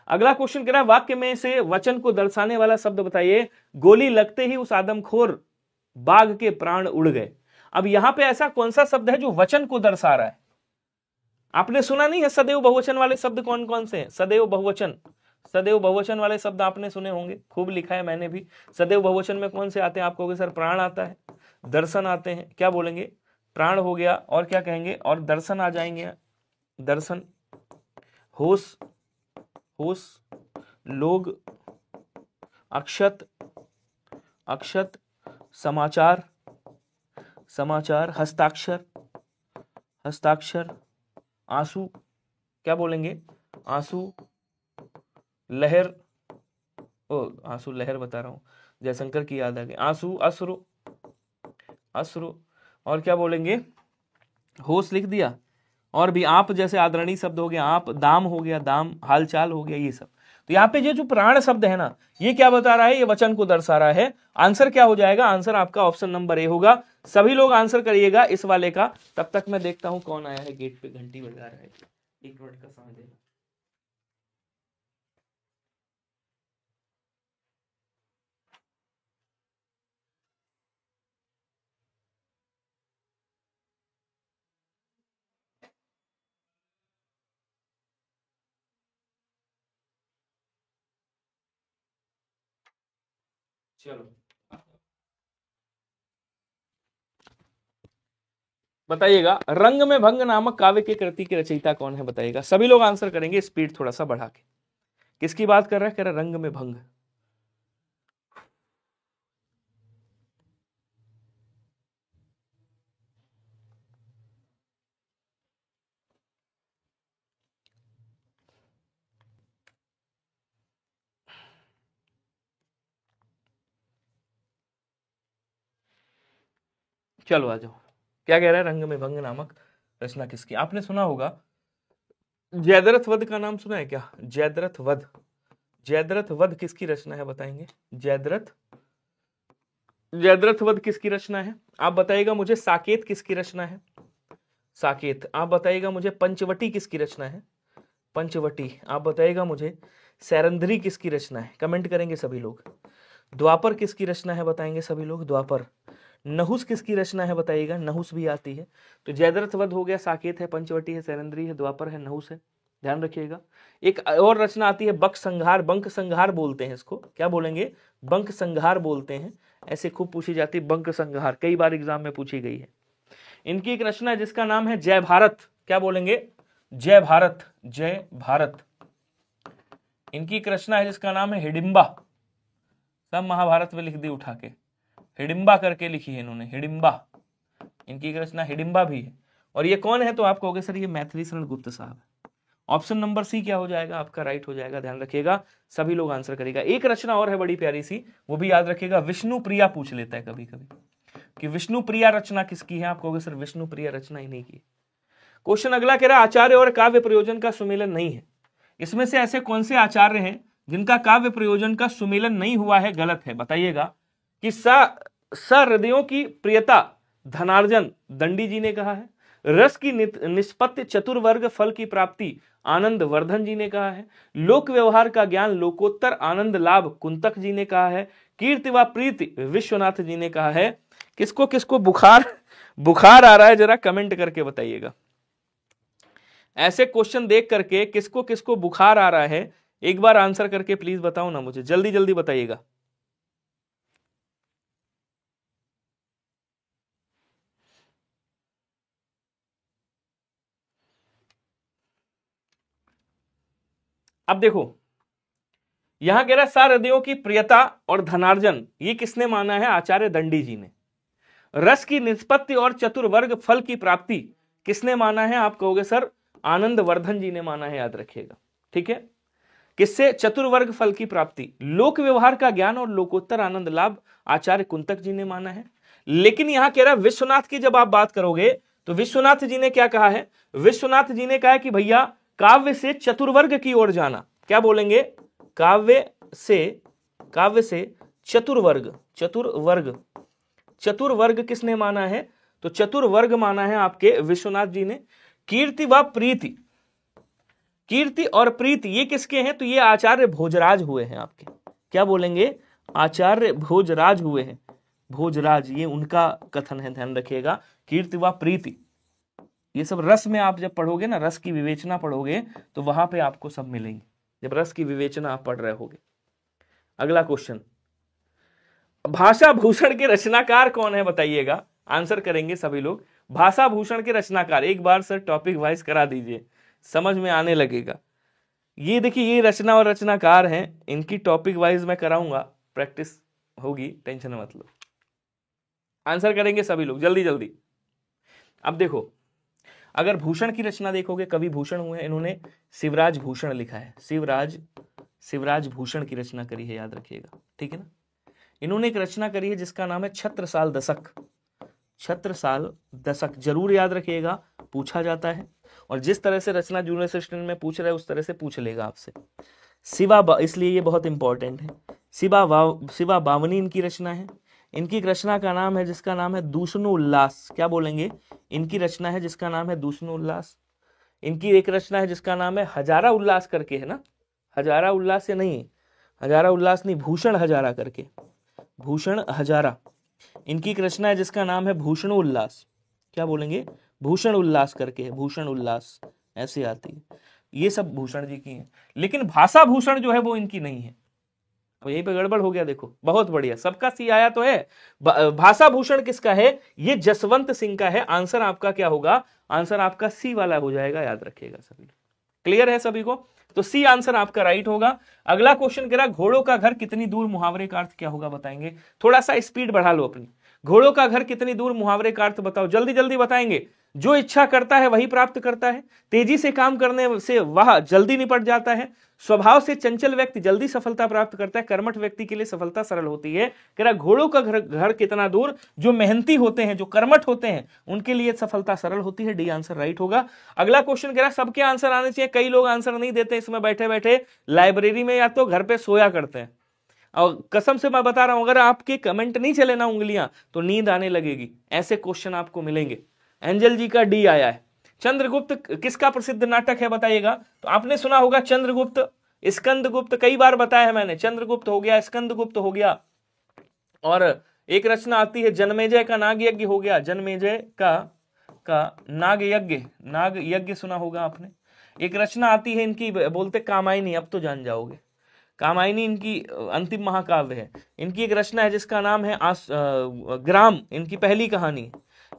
अगला क्वेश्चन कह रहा है वाक्य में से वचन को दर्शाने वाला शब्द बताइए, गोली लगते ही उस आदमखोर बाघ के प्राण उड़ गए। अब यहां पे ऐसा कौन सा शब्द है जो वचन को दर्शा रहा है, आपने सुना नहीं है सदैव बहुवचन वाले शब्द कौन कौन से हैं, सदैव बहुवचन, सदैव बहुवचन वाले शब्द आपने सुने होंगे, खूब लिखा है मैंने भी। सदैव बहुवचन में कौन से आते हैं, आप कहोगे सर प्राण आता है, दर्शन आते हैं, क्या बोलेंगे, प्राण हो गया, और क्या कहेंगे, और दर्शन आ जाएंगे, दर्शन, होश, होश, लोग, अक्षत, अक्षत, समाचार, समाचार, हस्ताक्षर, हस्ताक्षर, आंसू, क्या बोलेंगे, आंसू, लहर, ओ आंसू लहर बता रहा हूं, जयशंकर की याद आ गई, आंसू, अश्रु, अश्रु, और क्या बोलेंगे, होश लिख दिया, और भी आप जैसे आदरणीय शब्द हो गया, आप, दाम हो गया, दाम, हालचाल हो गया, ये सब। तो यहाँ पे ये जो प्राण शब्द है ना, ये क्या बता रहा है, ये वचन को दर्शा रहा है। आंसर क्या हो जाएगा, आंसर आपका ऑप्शन नंबर ए होगा। सभी लोग आंसर करिएगा इस वाले का, तब तक मैं देखता हूं कौन आया है, गेट पे घंटी बजा रहा है, 1 मिनट का समय देना। चलो बताइएगा, रंग में भंग नामक काव्य की कृति के रचयिता कौन है, बताइएगा। सभी लोग आंसर करेंगे, स्पीड थोड़ा सा बढ़ा के। किसकी बात कर रहा है, कह रहा रंग में भंग। चलो आ जाओ, क्या कह रहा है, रंग में भंग नामक रचना किसकी, आपने सुना होगा जयद्रथ वध का नाम सुना है क्या, जयद्रथ वध, जयद्रथ वध किसकी रचना है, बताएंगे, जयद्रथ, जयद्रथ वध किसकी रचना है, आप बताइएगा मुझे। साकेत किसकी रचना है, साकेत। आप बताइएगा मुझे पंचवटी किसकी रचना है, पंचवटी। आप बताइएगा मुझे सैरंध्री किसकी रचना है, कमेंट करेंगे सभी लोग। द्वापर किसकी रचना है, बताएंगे सभी लोग, द्वापर। नहुस किसकी रचना है, बताइएगा, नहुस भी आती है। तो जयद्रथ वध हो गया, साकेत है, पंचवटी है, सैरंध्री है, द्वापर है, नहुस है, ध्यान रखिएगा। एक और रचना आती है बक संहार, बंक संहार बोलते हैं इसको, क्या बोलेंगे, बंक संहार बोलते हैं, ऐसे खूब पूछी जाती है, बंक संहार कई बार एग्जाम में पूछी गई है। इनकी एक रचना है जिसका नाम है जय भारत, क्या बोलेंगे, जय भारत, जय भारत। इनकी एक रचना है जिसका नाम है हिडिंबा, सब महाभारत में लिख दी उठा के, हिडिंबा करके लिखी है इन्होंने, हिडिंबा। इनकी एक रचना हिडिंबा भी है। और ये कौन है, तो आप कहोगे सर ये मैथिली शरण गुप्त साहब है। ऑप्शन नंबर सी क्या हो जाएगा, आपका राइट हो जाएगा, ध्यान रखिएगा, सभी लोग आंसर करेगा। एक रचना और है बड़ी प्यारी सी, वो भी याद रखिएगा, विष्णु प्रिया पूछ लेता है कभी कभी कि विष्णु प्रिया रचना किसकी है, आप कहोगे सर विष्णु प्रिया रचना ही नहीं की। क्वेश्चन अगला कह रहा है आचार्य और काव्य प्रयोजन का सुमेलन नहीं है, इसमें से ऐसे कौन से आचार्य हैं जिनका काव्य प्रयोजन का सुमेलन नहीं हुआ है, गलत है, बताइएगा। कि सहृदयों की प्रियता धनार्जन दंडी जी ने कहा है, रस की निष्पत्ति चतुर्वर्ग फल की प्राप्ति आनंद वर्धन जी ने कहा है, लोक व्यवहार का ज्ञान लोकोत्तर आनंद लाभ कुंतक जी ने कहा है, कीर्ति व प्रीति विश्वनाथ जी ने कहा है। किसको किसको बुखार आ रहा है जरा कमेंट करके बताइएगा। ऐसे क्वेश्चन देख करके किसको किसको बुखार आ रहा है एक बार आंसर करके प्लीज बताओ ना मुझे, जल्दी जल्दी बताइएगा। अब देखो यहां कह रहा है सारथियों की प्रियता और धनार्जन, ये किसने माना है? आचार्य दंडी जी ने। रस की निष्पत्ति और चतुर्वर्ग फल की प्राप्ति किसने माना है? आप कहोगे सर आनंद वर्धन जी ने माना है, याद रखिएगा। ठीक है, किससे? चतुर्वर्ग फल की प्राप्ति। लोक व्यवहार का ज्ञान और लोकोत्तर आनंद लाभ आचार्य कुंतक जी ने माना है। लेकिन यहां कह रहा है विश्वनाथ की जब आप बात करोगे तो विश्वनाथ जी ने क्या कहा है? विश्वनाथ जी ने कहा कि भैया काव्य से चतुर्वर्ग की ओर जाना। क्या बोलेंगे? काव्य से चतुर्वर्ग किसने माना है? तो चतुर्वर्ग माना है आपके विश्वनाथ जी ने। कीर्ति व प्रीति, कीर्ति और प्रीति ये किसके हैं? तो ये आचार्य भोजराज हुए हैं आपके। क्या बोलेंगे? आचार्य भोजराज हुए हैं। भोजराज ये उनका कथन है, ध्यान रखिएगा। कीर्ति व प्रीति ये सब रस में आप जब पढ़ोगे ना, रस की विवेचना पढ़ोगे तो वहां पे आपको सब मिलेंगे, जब रस की विवेचना आप पढ़ रहे होगे। अगला क्वेश्चन, भाषा भूषण के रचनाकार कौन है बताइएगा। आंसर करेंगे सभी लोग। भाषा भूषण के रचनाकार, एक बार सर टॉपिक वाइज करा दीजिए, समझ में आने लगेगा। ये देखिए ये रचना और रचनाकार हैं, इनकी टॉपिक वाइज मैं कराऊंगा, प्रैक्टिस होगी, टेंशन मत लो। आंसर करेंगे सभी लोग जल्दी जल्दी। अब देखो अगर भूषण की रचना देखोगे, कवि भूषण हुए, इन्होंने शिवराज भूषण लिखा है। शिवराज भूषण की रचना करी है, याद रखिएगा। ठीक है ना। इन्होंने एक रचना करी है जिसका नाम है छत्रसाल दशक। छत्रसाल दशक जरूर याद रखिएगा, पूछा जाता है। और जिस तरह से रचना जूनियर असिस्टेंट में पूछ रहा है उस तरह से पूछ लेगा आपसे। इसलिए ये बहुत इंपॉर्टेंट है। शिवा बावनी इनकी रचना है। इनकी एक रचना का नाम है जिसका नाम है दूषणो उल्लास। क्या बोलेंगे? इनकी रचना है जिसका नाम है दूषणो उल्लास। इनकी एक रचना है जिसका नाम है हजारा उल्लास करके, है ना। हजारा उल्लास से नहीं, हजारा उल्लास नहीं, भूषण हजारा करके, भूषण हजारा। इनकी एक रचना है जिसका नाम है भूषण उल्लास। क्या बोलेंगे? भूषण उल्लास करके है, भूषण उल्लास ऐसे आती है। ये सब भूषण जी की है, लेकिन भाषा भूषण जो है वो इनकी नहीं है। अब यहीं पे गड़बड़ हो गया, देखो बहुत बढ़िया, सबका सी आया तो है। भाषा भूषण किसका है? ये जसवंत सिंह का है। आंसर आपका क्या होगा? आंसर आपका सी वाला हो जाएगा, याद रखिएगा सभी। क्लियर है सभी को? तो सी आंसर आपका राइट होगा। अगला क्वेश्चन कह रहा घोड़ों का घर कितनी दूर, मुहावरे का अर्थ क्या होगा बताएंगे। थोड़ा सा स्पीड बढ़ा लो अपनी। घोड़ों का घर कितनी दूर, मुहावरे का अर्थ बताओ, जल्दी जल्दी बताएंगे। जो इच्छा करता है वही प्राप्त करता है। तेजी से काम करने से वह जल्दी निपट जाता है। स्वभाव से चंचल व्यक्ति जल्दी सफलता प्राप्त करता है। कर्मठ व्यक्ति के लिए सफलता सरल होती है। कह रहा घोड़ों का घर कितना दूर, जो मेहनती होते हैं, जो कर्मठ होते हैं, उनके लिए सफलता सरल होती है। डी आंसर राइट होगा। अगला क्वेश्चन कह रहा सबके आंसर आने चाहिए, कई लोग आंसर नहीं देते, इसमें बैठे बैठे लाइब्रेरी में या तो घर पे सोया करते हैं। और कसम से मैं बता रहा हूं, अगर आपके कमेंट नहीं चले ना उंगलियां, तो नींद आने लगेगी। ऐसे क्वेश्चन आपको मिलेंगे। एंजल जी का डी आया है। चंद्रगुप्त किसका प्रसिद्ध नाटक है बताइएगा। तो आपने सुना होगा चंद्रगुप्त, स्कंदगुप्त, कई बार बताया है मैंने। चंद्रगुप्त हो गया, स्कंदगुप्त हो गया, और एक रचना आती है जन्मेजय का नाग यज्ञ हो गया। जन्मेजय का नाग यज्ञ सुना होगा आपने। एक रचना आती है इनकी, बोलते कामायनी, अब तो जान जाओगे। कामायनी इनकी अंतिम महाकाव्य है। इनकी एक रचना है जिसका नाम है ग्राम, इनकी पहली कहानी।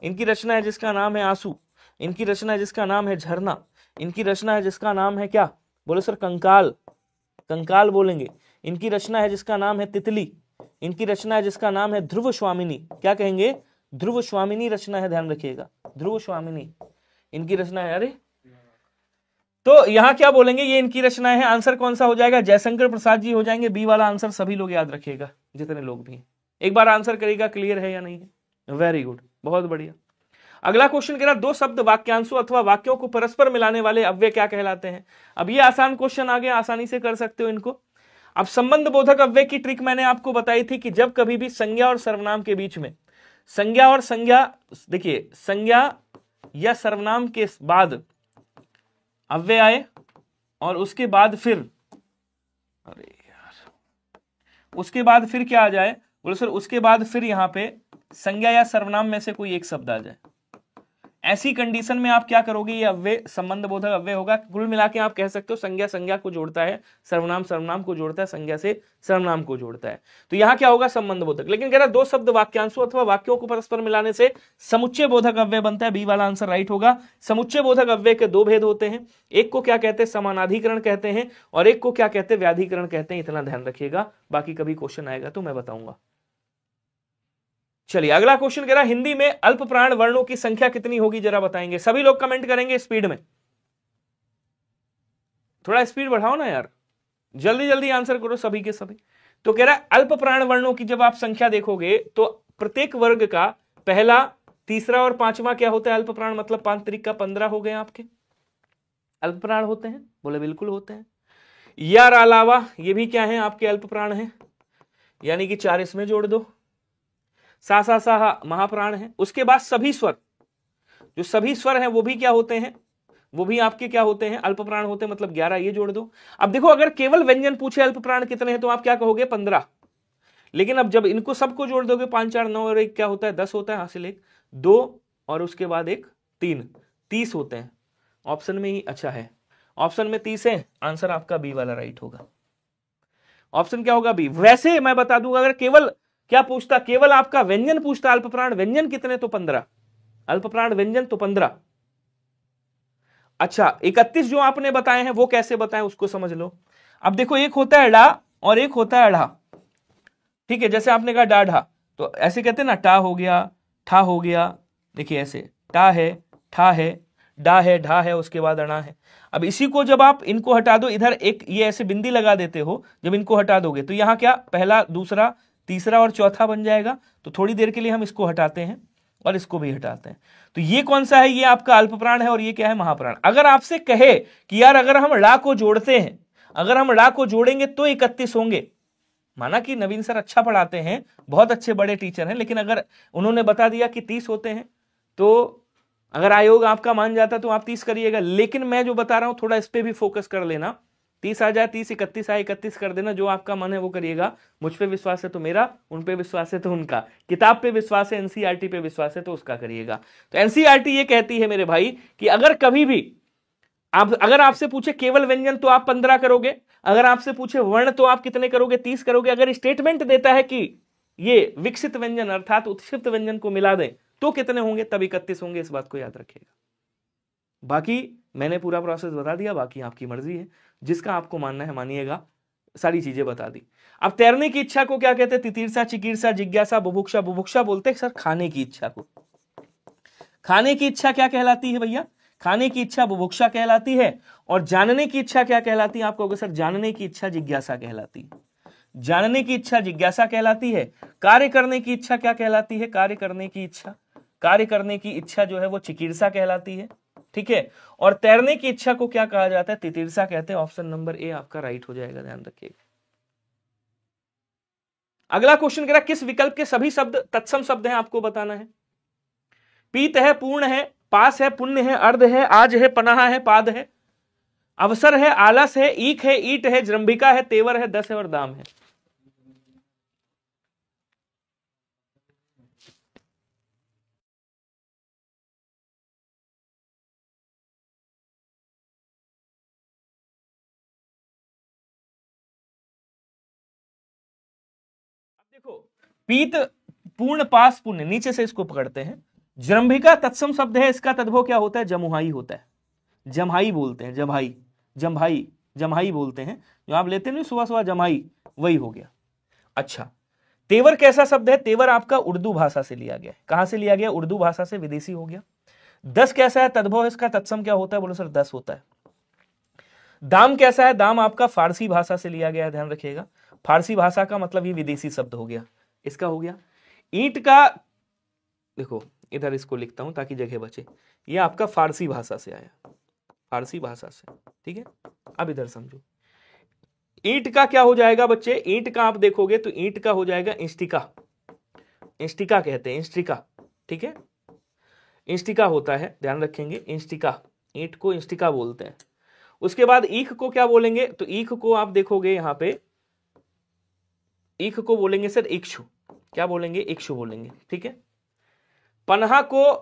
इनकी रचना है जिसका नाम है आंसू। इनकी रचना है जिसका नाम है झरना। इनकी रचना है जिसका नाम है क्या बोले सर? कंकाल बोलेंगे। इनकी रचना है जिसका नाम है तितली। इनकी रचना है जिसका नाम है ध्रुव स्वामिनी। क्या कहेंगे? ध्रुव स्वामिनी रचना है, ध्यान रखिएगा, ध्रुव स्वामिनी इनकी रचना है। अरे तो यहां क्या बोलेंगे? ये इनकी रचना है। आंसर कौन सा हो जाएगा? जयशंकर प्रसाद जी हो जाएंगे। बी वाला आंसर सभी लोग याद रखिएगा, जितने लोग भी। एक बार आंसर करिएगा, क्लियर है या नहीं है। वेरी गुड, बहुत बढ़िया। अगला क्वेश्चन कह रहा दो शब्द वाक्यांशों अथवा वाक्यों को परस्पर मिलाने वाले अव्यय क्या कहलाते हैं। अब ये आसान क्वेश्चन आ गया, आसानी से कर सकते हो इनको। अब संबंध बोधक अव्यय की ट्रिक मैंने आपको बताई थी कि जब कभी भी संज्ञा और सर्वनाम के बीच में, देखिए संज्ञा या सर्वनाम के बाद अव्यय आए और उसके बाद फिर, अरे यार, उसके बाद फिर क्या आ जाए, बोले सर उसके बाद फिर यहां पे संज्ञा या सर्वनाम में से कोई एक शब्द आ जाए। ऐसी कंडीशन में आप क्या करोगे, ये अव्यय संबंध बोधक अव्यय होगा। कुल मिला के आप कह सकते हो संज्ञा संज्ञा को जोड़ता है, सर्वनाम सर्वनाम को जोड़ता है, संज्ञा से सर्वनाम को जोड़ता है। तो यहां क्या होगा, संबंध बोधक। लेकिन कह रहा दो शब्द वाक्यांशों अथवा वाक्यों को परस्पर मिलाने से समुच्चय बोधक अव्यय बनता है। बी वाला आंसर राइट होगा। समुच्चय बोधक अव्यय के दो भेद होते हैं, एक को क्या कहते हैं समानाधिकरण कहते हैं, और एक को क्या कहते हैं व्याधिकरण कहते हैं। इतना ध्यान रखिएगा, बाकी कभी क्वेश्चन आएगा तो मैं बताऊंगा। चलिए अगला क्वेश्चन कह रहा हिंदी में अल्प प्राण वर्णों की संख्या कितनी होगी, जरा बताएंगे। सभी लोग कमेंट करेंगे स्पीड में, थोड़ा स्पीड बढ़ाओ ना यार, जल्दी जल्दी आंसर करो सभी के सभी। तो कह रहा है अल्प प्राण वर्णों की जब आप संख्या देखोगे तो प्रत्येक वर्ग का पहला, तीसरा और पांचवा क्या होता है अल्प प्राण, मतलब 5 त्रिक का 15 हो गए आपके अल्प प्राण होते हैं। बोले बिल्कुल होते हैं। यार अलावा ये भी क्या है आपके अल्प प्राण है, यानी कि 4 इसमें जोड़ दो। सा सा सा महाप्राण है। उसके बाद सभी स्वर, जो सभी स्वर हैं वो भी क्या होते हैं, वो भी आपके क्या होते हैं अल्प प्राण होते हैं, मतलब 11 ये जोड़ दो। अब देखो अगर केवल व्यंजन पूछे अल्प प्राण कितने हैं तो आप क्या कहोगे 15। लेकिन अब जब इनको सबको जोड़ दोगे 5 4 9 और 1 क्या होता है 10 होता है, हासिल 1 2 और उसके बाद 1 3, 30 होते हैं। ऑप्शन में ही अच्छा है, ऑप्शन में 30 है, आंसर आपका बी वाला राइट होगा। ऑप्शन क्या होगा बी। वैसे मैं बता दूंगा अगर केवल क्या पूछता, केवल आपका व्यंजन पूछता अल्प प्राण व्यंजन कितने तो 15, अल्प प्राण व्यंजन तो 15। अच्छा 31 जो आपने बताए हैं वो कैसे बताएं उसको समझ लो। अब देखो एक होता है डा और एक होता है अढ़ा, ठीक है। जैसे आपने कहा डा ढा, तो ऐसे कहते हैं ना, टा हो गया ठा हो गया, देखिए ऐसे टा है ठा है डा है ढा है, उसके बाद अणा है। अब इसी को जब आप इनको हटा दो, इधर एक ये ऐसे बिंदी लगा देते हो, जब इनको हटा दोगे तो यहां क्या पहला दूसरा तीसरा और चौथा बन जाएगा। तो थोड़ी देर के लिए हम इसको हटाते हैं और इसको भी हटाते हैं। तो ये कौन सा है, ये आपका अल्प प्राण है और ये क्या है महाप्राण। अगर आपसे कहे कि यार अगर हम ड़ा को जोड़ते हैं, अगर हम ड़ा को जोड़ेंगे तो 31 होंगे, माना कि नवीन सर अच्छा पढ़ाते हैं, बहुत अच्छे बड़े टीचर हैं, लेकिन अगर उन्होंने बता दिया कि 30 होते हैं तो अगर आयोग आपका मान जाता तो आप 30 करिएगा। लेकिन मैं जो बता रहा हूं थोड़ा इस पे भी फोकस कर लेना, 30 आ जाए 30, 31 आए 31 कर देना, जो आपका मन है वो करिएगा। मुझ पे विश्वास है तो मेरा, उन पे विश्वास है तो उनका, किताब पे विश्वास है, एनसीईआरटी पे विश्वास है तो उसका करिएगा। तो एनसीईआरटी ये कहती है मेरे भाई कि अगर कभी भी अगर आपसे पूछे केवल व्यंजन तो आप 15 करोगे, अगर आपसे पूछे वर्ण तो आप कितने करोगे 30 करोगे। अगर स्टेटमेंट देता है कि ये विकसित व्यंजन अर्थात उत्क्षिप्त व्यंजन को मिला दें तो कितने होंगे, तब 31 होंगे। इस बात को याद रखिएगा। बाकी मैंने पूरा प्रोसेस बता दिया, बाकी आपकी मर्जी है, जिसका आपको मानना है मानिएगा, सारी चीजें बता दी। अब तैरने की इच्छा को क्या कहते हैं, तितीर्षा चिकीर्षा जिज्ञासा बुभुक्षा। बुभुक्षा बोलते हैं सर खाने की इच्छा को। खाने की इच्छा क्या कहलाती है भैया, खाने की इच्छा बुभुक्षा कहलाती है। और जानने की इच्छा क्या कहलाती है, आपको सर जानने की इच्छा जिज्ञासा कहलाती है। जानने की इच्छा जिज्ञासा कहलाती है। कार्य करने की इच्छा क्या कहलाती है, कार्य करने की इच्छा, कार्य करने की इच्छा जो है वो चिकीर्षा कहलाती है, ठीक है। और तैरने की इच्छा को क्या कहा जाता है, तितीर्षा कहते हैं। ऑप्शन नंबर ए आपका राइट हो जाएगा, ध्यान रखिएगा। अगला क्वेश्चन कह रहा किस विकल्प के सभी शब्द तत्सम शब्द हैं, आपको बताना है। पीत है, पूर्ण है, पास है, पुण्य है, अर्ध है, आज है, पनाह है, पाद है, अवसर है, आलस है, ईक है, ईट है, जृंभिका है, तेवर है, दस है और दाम है। देखो पीत पूर्ण पास पुण्य, नीचे से इसको पकड़ते हैं। जृंभिका तत्सम शब्द है, इसका तद्भव क्या होता है, जमुहाई होता है। जमहाई बोलते हैं, जमहाई जमहाई जमहाई बोलते हैं, जो आप लेते नहीं सुबह सुबह जमहाई, वही हो गया। अच्छा तेवर कैसा शब्द है, तेवर आपका उर्दू भाषा से लिया गया है। कहां से लिया गया, उर्दू भाषा से, विदेशी हो गया। दस कैसा है, तद्भव इसका, तत्सम क्या होता है, बोलो सर 10 होता है। दाम कैसा है, दाम आपका फारसी भाषा से लिया गया है, ध्यान रखिएगा। फारसी भाषा का मतलब ये विदेशी शब्द हो गया, इसका हो गया। ईंट का देखो इधर इसको लिखता हूं ताकि जगह बचे, ये आपका फारसी भाषा से आया, फारसी भाषा से, ठीक है। अब इधर समझो, ईंट का क्या हो जाएगा बच्चे, ईंट का आप देखोगे तो ईंट का हो जाएगा इंस्टिका, इंस्टिका कहते हैं, इंस्टिका, ठीक है। इंस्टिका होता है, ध्यान रखेंगे, इंस्टिका, ईंट को इंस्टिका बोलते हैं। उसके बाद ईख को क्या बोलेंगे, तो ईख को आप देखोगे यहां पे ईख को बोलेंगे सर इक्षु, क्या बोलेंगे, इक्षु बोलेंगे, ठीक है। पन्हा को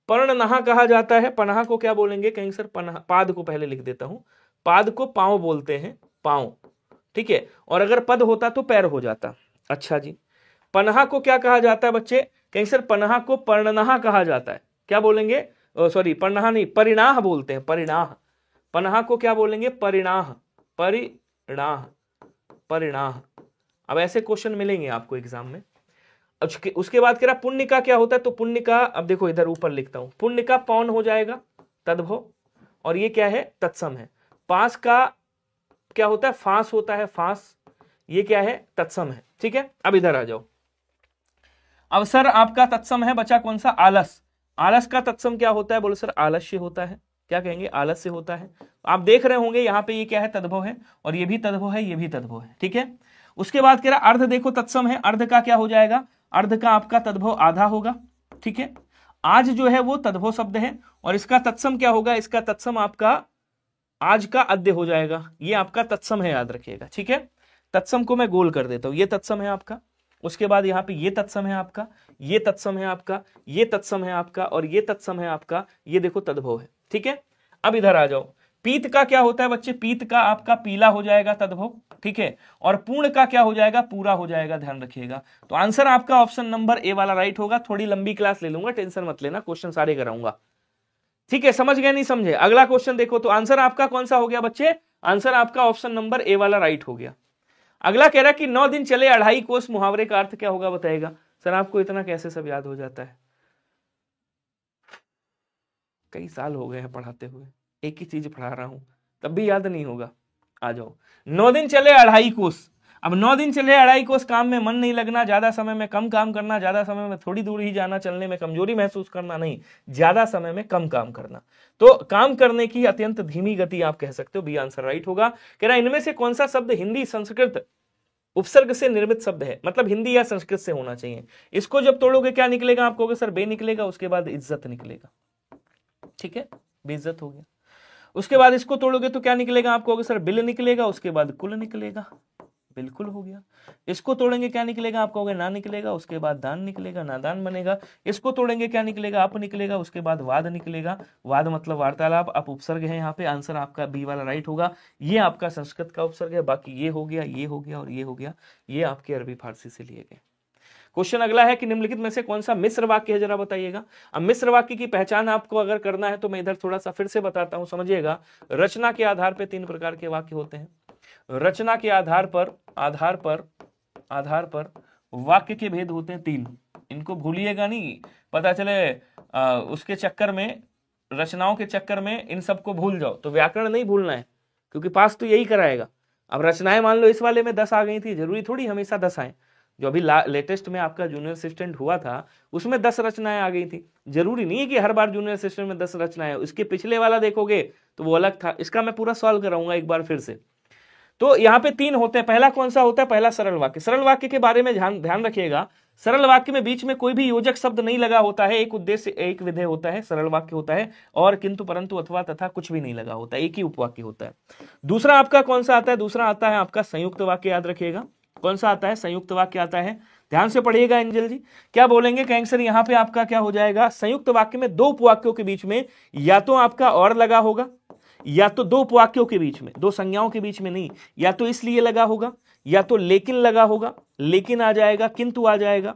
पर्णनहा कहा जाता है, पन्हा को क्या बोलेंगे, कहेंगे सर पन्हा, पाद को पहले लिख देता हूं, पाद को पांव बोलते हैं, पांव, ठीक है, और अगर पद होता तो पैर हो जाता। अच्छा जी, पन्हा को क्या कहा जाता है बच्चे, कहेंगे सर पन्हा को पर्णनहा कहा जाता है, क्या बोलेंगे, सॉरी पन्हा नहीं, परिणाह बोलते हैं, परिणाह, पन्हा को क्या बोलेंगे, परिणाह, परिणाह, परिणाह। अब ऐसे क्वेश्चन मिलेंगे आपको एग्जाम में। उसके बाद कह रहा पुण्य का क्या होता है, तो पुण्य का, अब देखो इधर ऊपर लिखता हूं, पुण्य का पौन हो जाएगा तद्भव, और ये क्या है, तत्सम है। पास का क्या होता है, फांस होता है, फांस, ये क्या है, तत्सम है, ठीक है। अब इधर आ जाओ, अब सर आपका तत्सम है, बचा कौन सा, आलस। आलस का तत्सम क्या होता है, बोलो सर आलस्य होता है, क्या कहेंगे, आलस्य होता है। आप देख रहे होंगे यहाँ पे ये क्या है, तद्भव है, और ये भी तद्भव है, ये भी तद्भव है, ठीक है। उसके बाद कह रहा अर्ध, देखो तत्सम है, अर्ध का क्या हो जाएगा, अर्ध का आपका तद्भव आधा होगा, ठीक है। आज जो है वो तद्भव शब्द है, और इसका तत्सम क्या होगा, इसका तत्सम आपका आज का अद्य हो जाएगा, ये आपका तत्सम है, याद रखिएगा, ठीक है। तत्सम को मैं गोल कर देता हूं, ये तत्सम है आपका, उसके बाद यहाँ पे ये तत्सम है आपका, ये तत्सम है आपका, ये तत्सम है आपका, और ये तत्सम है आपका, ये देखो तद्भव है, ठीक है। अब इधर आ जाओ, पीत का क्या होता है बच्चे, पीत का आपका पीला हो जाएगा तद्भव, ठीक है, और पूर्ण का क्या हो जाएगा, पूरा हो जाएगा, ध्यान रखिएगा। तो आंसर आपका ऑप्शन नंबर ए वाला राइट होगा। थोड़ी लंबी क्लास ले लूंगा, टेंशन मत लेना, क्वेश्चन सारे कराऊंगा, ठीक है। समझ गए नहीं समझे, अगला क्वेश्चन देखो, तो आंसर आपका कौन सा हो गया बच्चे, आंसर आपका ऑप्शन नंबर ए वाला राइट हो गया। अगला कह रहा है कि 9 दिन चले 2.5 कोस, मुहावरे का अर्थ क्या होगा बताएगा। सर आपको इतना कैसे सब याद हो जाता है, कई साल हो गए हैं पढ़ाते हुए, एक ही चीज पढ़ा रहा हूं, तब भी याद नहीं होगा। आ जाओ, 9 दिन चले 2.5 कोस। अब 9 दिन चले 2.5 कोस, काम में मन नहीं लगना, ज्यादा समय में कम काम करना, ज्यादा समय में थोड़ी दूर ही जाना, चलने में कमजोरी महसूस करना, नहीं, ज्यादा समय में कम काम करना, तो काम करने की अत्यंत धीमी गति आप कह सकते हो, बी आंसर राइट होगा। कह रहा इनमें से कौन सा शब्द हिंदी संस्कृत उपसर्ग से निर्मित शब्द है, मतलब हिंदी या संस्कृत से होना चाहिए। इसको जब तोड़ोगे क्या निकलेगा, आप कहोगे सर बे निकलेगा, उसके बाद इज्जत निकलेगा, ठीक है, बेइज्जत हो गया। उसके बाद इसको तोड़ोगे तो क्या निकलेगा, आप कहोगे सर बिल निकलेगा, उसके बाद कुल निकलेगा, बिल्कुल हो गया। इसको तोड़ेंगे क्या निकलेगा, आप कहोगे ना निकलेगा, उसके बाद दान निकलेगा, नादान बनेगा। इसको तोड़ेंगे क्या निकलेगा, अप निकलेगा, उसके बाद वाद निकलेगा, वाद मतलब वार्तालाप, अप उपसर्ग है यहाँ पे, आंसर आपका बी वाला राइट होगा। ये आपका संस्कृत का उपसर्ग है, बाकी ये हो गया, ये हो गया और ये हो गया, ये आपके अरबी फारसी से लिए गए। क्वेश्चन अगला है कि निम्नलिखित में से कौन सा मिश्र वाक्य है, जरा बताइएगा। अब मिश्र वाक्य की पहचान आपको अगर करना है तो मैं इधर थोड़ा सा फिर से बताता हूं, समझिएगा। रचना के आधार पर 3 प्रकार के वाक्य होते हैं। रचना के आधार पर वाक्य के भेद होते हैं 3, इनको भूलिएगा नहीं, पता चले उसके चक्कर में, रचनाओं के चक्कर में इन सबको भूल जाओ, तो व्याकरण नहीं भूलना है, क्योंकि पास तो यही कराएगा। अब रचनाएं मान लो इस वाले में 10 आ गई थी, जरूरी थोड़ी हमेशा 10 आए। जो अभी लेटेस्ट में आपका जूनियर असिस्टेंट हुआ था उसमें 10 रचनाएं आ गई थी, जरूरी नहीं है कि हर बार जूनियर असिस्टेंट में 10 रचनाएं। इसके पिछले वाला देखोगे तो वो अलग था, इसका मैं पूरा सॉल्व कराऊंगा एक बार फिर से। तो यहाँ पे 3 होते हैं। पहला कौन सा होता है, पहला सरल वाक्य। सरल वाक्य के बारे में ध्यान रखिएगा, सरल वाक्य में बीच में कोई भी योजक शब्द नहीं लगा होता है, एक उद्देश्य एक विधेय होता है, सरल वाक्य होता है, और किंतु परंतु अथवा तथा कुछ भी नहीं लगा होता, एक ही उपवाक्य होता है। दूसरा आपका कौन सा आता है, दूसरा आता है आपका संयुक्त वाक्य, याद रखिएगा कौन सा आता है, संयुक्त वाक्य आता है। ध्यान से पढ़िएगा एंजल जी, क्या बोलेंगे, कहेंगे सर यहाँ पे आपका क्या हो जाएगा, संयुक्त वाक्य में 2 उपवाक्यों के बीच में या तो आपका और लगा होगा, या तो 2 उपवाक्यों के बीच में, 2 संज्ञाओं के बीच में नहीं, या तो इसलिए लगा होगा, या तो लेकिन लगा होगा, लेकिन आ जाएगा, किंतु आ जाएगा,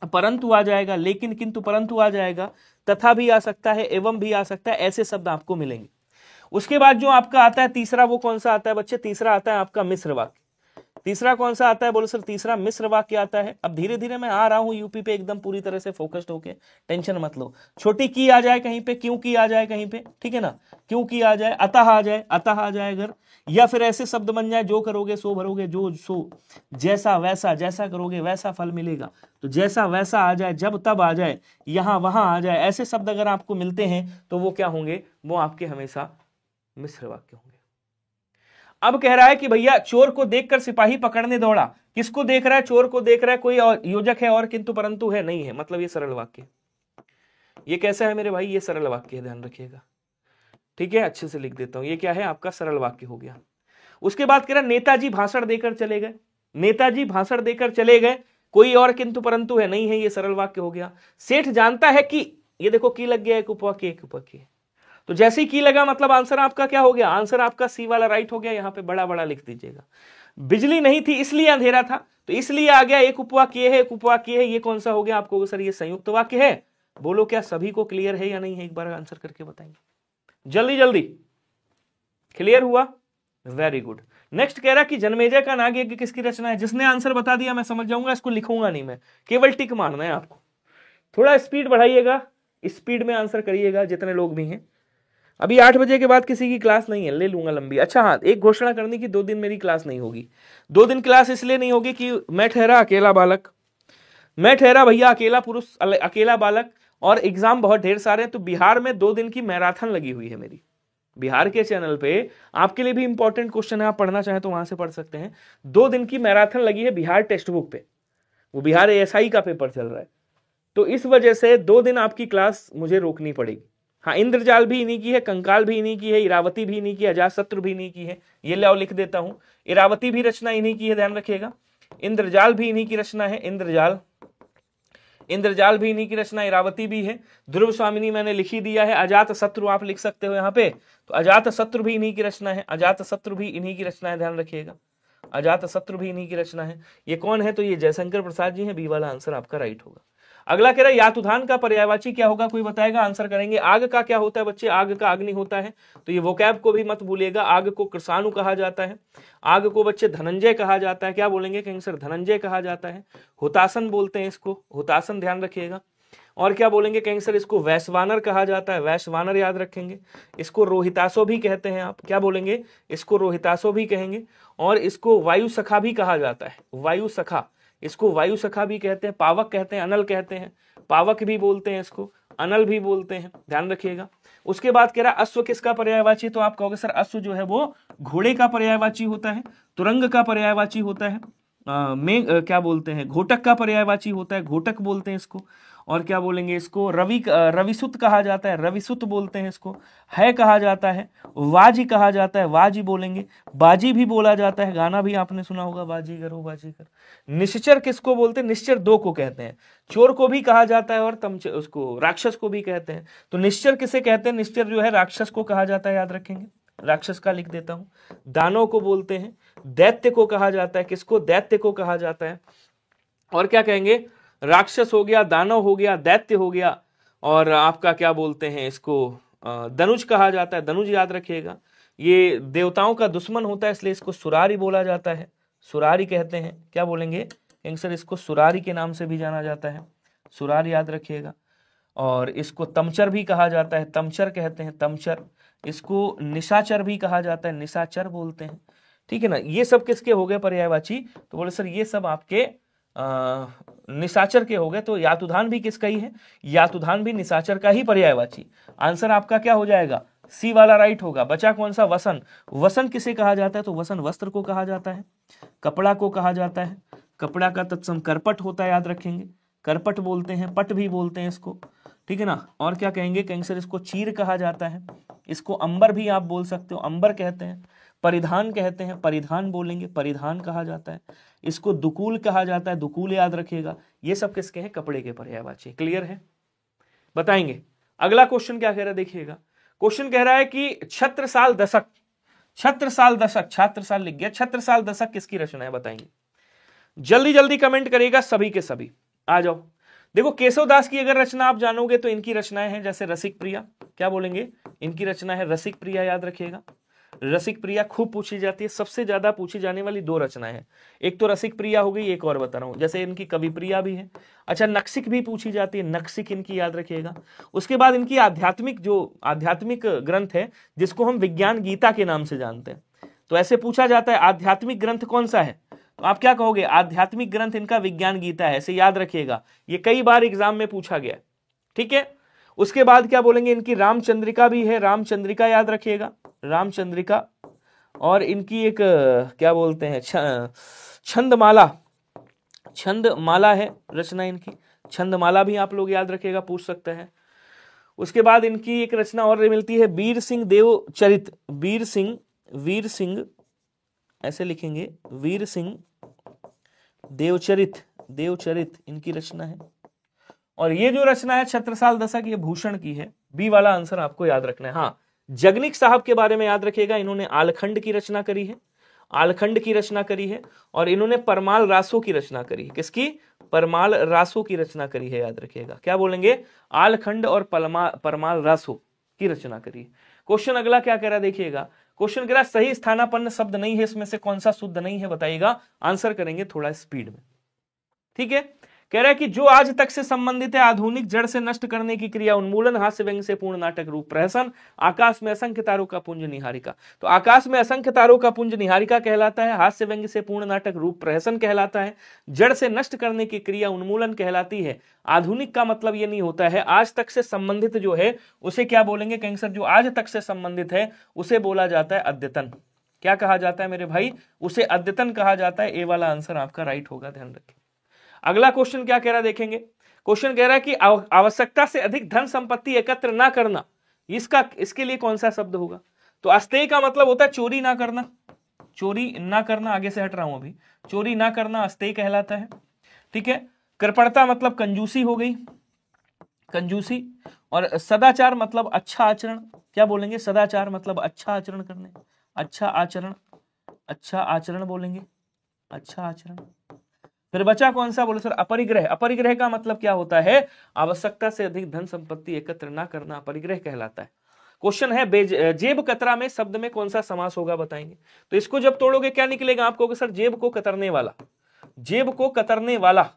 परंतु आ जाएगा, लेकिन किंतु परंतु आ जाएगा, तथा भी आ सकता है, एवं भी आ सकता है, ऐसे शब्द आपको मिलेंगे। उसके बाद जो आपका आता है तीसरा, वो कौन सा आता है बच्चे, तीसरा आता है आपका मिश्र वाक्य। तीसरा कौन सा आता है, बोलो सर तीसरा मिश्र वाक्य आता है। अब धीरे धीरे मैं आ रहा हूं यूपी पे एकदम पूरी तरह से फोकस्ड होके, टेंशन मत लो। छोटी की आ जाए कहीं पे, क्यों की आ जाए कहीं पे, ठीक है ना, क्यों की आ जाए, अतः आ जाए, अतः आ जाए अगर, या फिर ऐसे शब्द बन जाए, जो करोगे सो भरोगे, जो सो, जैसा वैसा, जैसा करोगे वैसा फल मिलेगा, तो जैसा वैसा आ जाए, जब तब आ जाए, यहां वहां आ जाए, ऐसे शब्द अगर आपको मिलते हैं तो वो क्या होंगे, वो आपके हमेशा मिश्र वाक्य होंगे। अब कह रहा है कि भैया चोर को देखकर सिपाही पकड़ने दौड़ा, किसको देख रहा है, चोर को देख रहा है, कोई और योजक है और किंतु परंतु है नहीं है, मतलब ये सरल वाक्य। ये कैसा है मेरे भाई, ये सरल वाक्य है, ध्यान रखिएगा, ठीक है, अच्छे से लिख देता हूं, ये क्या है आपका सरल वाक्य हो गया। उसके बाद कह रहा नेताजी भाषण देकर चले गए, नेताजी भाषण देकर चले गए, कोई और किंतु परंतु है नहीं है, ये सरल वाक्य हो गया। सेठ जानता है कि, ये देखो की लग गया, एक उपवाक्य एक उपवाक्य, तो जैसे ही की लगा मतलब आंसर आपका क्या हो गया, आंसर आपका सी वाला राइट हो गया। यहां पे बड़ा बड़ा लिख दीजिएगा। बिजली नहीं थी इसलिए अंधेरा था, तो इसलिए आ गया, एक उपवाक्य है, एक उपवाक्य है, ये कौन सा हो गया आपको सर, ये संयुक्त वाक्य है। बोलो क्या सभी को क्लियर है या नहीं है, एक बार आंसर करके बताएंगे जल्दी जल्दी। क्लियर हुआ, वेरी गुड। नेक्स्ट कह रहा कि जन्मेजय का नाग यज्ञ किसकी रचना है। जिसने आंसर बता दिया मैं समझ जाऊंगा, इसको लिखूंगा नहीं मैं, केवल टिक मारना है आपको। थोड़ा स्पीड बढ़ाइएगा, स्पीड में आंसर करिएगा जितने लोग भी हैं। अभी 8 बजे के बाद किसी की क्लास नहीं है, ले लूंगा लंबी। अच्छा हाँ, एक घोषणा करनी कि 2 दिन मेरी क्लास नहीं होगी। 2 दिन क्लास इसलिए नहीं होगी कि मैं ठहरा अकेला बालक, मैं ठहरा भैया अकेला पुरुष, अकेला बालक, और एग्जाम बहुत ढेर सारे हैं। तो बिहार में 2 दिन की मैराथन लगी हुई है मेरी, बिहार के चैनल पे। आपके लिए भी इंपॉर्टेंट क्वेश्चन है, आप पढ़ना चाहें तो वहां से पढ़ सकते हैं। 2 दिन की मैराथन लगी है बिहार टेक्स्ट बुक पे, वो बिहार एएसआई का पेपर चल रहा है, तो इस वजह से 2 दिन आपकी क्लास मुझे रोकनी पड़ेगी। हाँ, इंद्रजाल भी इन्हीं की है, कंकाल भी इन्हीं की है, इरावती भी इन्हीं की है, अजातशत्रु भी इन्हीं की है। ये लाओ लिख देता हूं, इरावती भी रचना इन्हीं की है, ध्यान रखिएगा। इंद्रजाल भी इन्हीं की रचना है, इंद्रजाल भी इन्हीं की रचना, इरावती भी है। ध्रुव स्वामिनी मैंने लिख ही दिया है। अजातशत्रु आप लिख सकते हो यहाँ पे, तो अजातशत्रु भी इन्हीं की रचना है, अजातशत्रु भी इन्हीं की रचना है, ध्यान रखिएगा। अजातशत्रु भी इन्हीं की रचना है। ये कौन है, तो ये जयशंकर प्रसाद जी हैं। बी वाला आंसर आपका राइट होगा। अगला कह रहा है यातुधान का पर्यायवाची क्या होगा, कोई बताएगा, आंसर करेंगे। आग का क्या होता है बच्चे, आग का अग्नि होता है, तो ये वोकैब को भी मत भूलिएगा। आग को कृषाणु कहा जाता है, आग को बच्चे धनंजय कहा जाता है। क्या बोलेंगे कहेंगे सर, धनंजय कहा जाता है। हुतासन बोलते हैं इसको, हुतासन ध्यान रखिएगा। और क्या बोलेंगे कहेंगे सर, इसको वैश्वानर कहा जाता है, वैश्वानर याद रखेंगे। इसको रोहितासो भी कहते हैं आप, क्या बोलेंगे, इसको रोहितासो भी कहेंगे। और इसको वायु सखा भी कहा जाता है, वायु सखा, इसको वायु सखा भी कहते हैं, पावक कहते हैं, अनल कहते हैं, पावक भी बोलते हैं इसको, अनल भी बोलते हैं, ध्यान रखिएगा। उसके बाद कह रहा अश्व किसका पर्यायवाची, तो आप कहोगे सर अश्व जो है वो घोड़े का पर्यायवाची होता है, तुरंग का पर्यायवाची होता है, क्या बोलते हैं, घोटक का पर्यायवाची होता है, घोटक बोलते हैं इसको। और क्या बोलेंगे, इसको रविसुत कहा जाता है, रविसुत बोलते हैं इसको, है कहा जाता है, वाजी कहा जाता है, वाजी बोलेंगे। बाजी भी बोला जाता है, गाना भी आपने सुना होगा, बाजीगर हो बाजीगर। निश्चर किसको बोलते हैं, निश्चर 2 को कहते हैं, चोर को भी कहा जाता है और उसको राक्षस को भी कहते हैं। तो निश्चर किसे कहते हैं, निश्चर जो है राक्षस को कहा जाता है, याद रखेंगे, राक्षस का लिख देता हूं। दानव को बोलते हैं, दैत्य को कहा जाता है, किसको, दैत्य को कहा जाता है। और क्या कहेंगे, राक्षस हो गया, दानव हो गया, दैत्य हो गया, और आपका क्या बोलते हैं इसको, धनुष कहा जाता है, धनुष याद रखिएगा। ये देवताओं का दुश्मन होता है इसलिए इसको सुरारी बोला जाता है, सुरारी कहते हैं। क्या बोलेंगे सर, इसको सुरारी के नाम से भी जाना जाता है, सुरारी याद रखिएगा। और इसको तमचर भी कहा जाता है, तमचर कहते हैं, तमचर। इसको निशाचर भी कहा जाता है, निशाचर बोलते हैं, ठीक है ना। ये सब किसके हो गए पर्यायवाची, तो बोले सर ये सब आपके निशाचर के हो गए। तो यातुधान भी किसका ही है, यातुधान भी निशाचर का ही पर्यायवाची। आंसर आपका क्या हो जाएगा, सी वाला राइट होगा। बचा कौन सा, वसन। वसन किसे कहा जाता है, तो वसन वस्त्र को कहा जाता है, कपड़ा को कहा जाता है। कपड़ा का तत्सम करपट होता है, याद रखेंगे, करपट बोलते हैं, पट भी बोलते हैं इसको, ठीक है ना। और क्या कहेंगे सर, इसको चीर कहा जाता है, इसको अंबर भी आप बोल सकते हो, अंबर कहते हैं। परिधान कहते हैं, परिधान बोलेंगे, परिधान कहा जाता है। इसको दुकूल कहा जाता है, दुकूल याद रखिएगा। ये सब किसके हैं, कपड़े के पर्यायवाची। क्लियर है, बताएंगे। अगला क्वेश्चन क्या कह रहा है, देखिएगा। क्वेश्चन कह रहा है कि छत्रसाल दशक, छत्रसाल दशक, छत्रसाल लिख गया, छत्रसाल दशक किसकी रचना है, बताएंगे। जल्दी जल्दी कमेंट करिएगा सभी के सभी, आ जाओ। देखो केशवदास की अगर रचना आप जानोगे तो इनकी रचनाएं हैं, जैसे रसिक प्रिया, क्या बोलेंगे, इनकी रचना है रसिक प्रिया, याद रखिएगा। रसिक प्रिया खूब पूछी जाती है, सबसे ज्यादा पूछी जाने वाली 2 रचनाएं हैं। एक तो रसिक प्रिया हो गई, एक और बता रहा हूं, जैसे इनकी कवि प्रिया भी है। अच्छा, नक्सिक भी पूछी जाती है, नक्सिक इनकी याद रखिएगा। उसके बाद इनकी आध्यात्मिक, जो आध्यात्मिक ग्रंथ है जिसको हम विज्ञान गीता के नाम से जानते हैं, तो ऐसे पूछा जाता है आध्यात्मिक ग्रंथ कौन सा है, तो आप क्या कहोगे, आध्यात्मिक ग्रंथ इनका विज्ञान गीता है, ऐसे याद रखिएगा। ये कई बार एग्जाम में पूछा गया, ठीक है। उसके बाद क्या बोलेंगे, इनकी रामचंद्रिका भी है, रामचंद्रिका याद रखिएगा, रामचंद्रिका। और इनकी एक क्या बोलते हैं, छंदमाला, छंदमाला है रचना इनकी, छंदमाला भी आप लोग याद रखिएगा, पूछ सकते हैं। उसके बाद इनकी एक रचना और मिलती है, वीर सिंह देव चरित, वीर सिंह ऐसे लिखेंगे, वीर सिंह देवचरित, देवचरित इनकी रचना है। और ये जो रचना है छत्रसाल दशक, ये भूषण की है। बी वाला आंसर आपको याद रखना है। हाँ, जगनिक साहब के बारे में याद रखिएगा, इन्होंने आलखंड की रचना करी है, आलखंड की रचना करी है। और इन्होंने परमाल रासों की रचना करी है। किसकी? परमाल रासों की रचना करी है, याद रखिएगा। क्या बोलेंगे? आलखंड और परमाल रासों की रचना करी है। क्वेश्चन अगला क्या कह रहा है देखिएगा। क्वेश्चन कह रहा है सही स्थानापन्न शब्द नहीं है, इसमें से कौन सा शुद्ध नहीं है बताइएगा। आंसर करेंगे थोड़ा स्पीड में, ठीक है। कह रहा है कि जो आज तक से संबंधित है आधुनिक जड़ से नष्ट करने की क्रिया उन्मूलन, हास्य व्यंग से पूर्ण नाटक रूप प्रहसन, आकाश में असंख्य तारों का पुंज निहारिका। तो आकाश में असंख्य तारों का पुंज निहारिका कहलाता है, हास्य व्यंग से पूर्ण नाटक रूप प्रहसन कहलाता है, जड़ से नष्ट करने की क्रिया उन्मूलन कहलाती है। आधुनिक का मतलब ये नहीं होता है, आज तक से संबंधित जो है उसे क्या बोलेंगे? कहेंगे सर जो आज तक से संबंधित है उसे बोला जाता है अद्यतन। क्या कहा जाता है मेरे भाई? उसे अद्यतन कहा जाता है। ए वाला आंसर आपका राइट होगा, ध्यान रखें। अगला क्वेश्चन क्या कह रहा है देखेंगे। क्वेश्चन कह रहा है कि आवश्यकता से अधिक धन संपत्ति एकत्र ना करना, इसके लिए कौन सा शब्द होगा? तो अस्तेय का मतलब होता है चोरी ना करना, चोरी ना करना। आगे से हट रहा हूं अभी। चोरी ना करना अस्तेय कहलाता है, ठीक है। कृपणता मतलब कंजूसी हो गई, कंजूसी। और सदाचार मतलब अच्छा आचरण। क्या बोलेंगे? सदाचार मतलब अच्छा आचरण करने, अच्छा आचरण, अच्छा आचरण बोलेंगे, अच्छा आचरण। फिर बचा कौन सा? बोले सर अपरिग्रह। अपरिग्रह का मतलब क्या होता है? आवश्यकता से अधिक धन संपत्ति एकत्र ना करना अपरिग्रह कहलाता है। क्वेश्चन है जेब कतरा में शब्द में कौन सा समास होगा बताएंगे। तो इसको जब तोड़ोगे क्या निकलेगा? आप कहोगे सर जेब को कतरने वाला, जेब को कतरने वाला।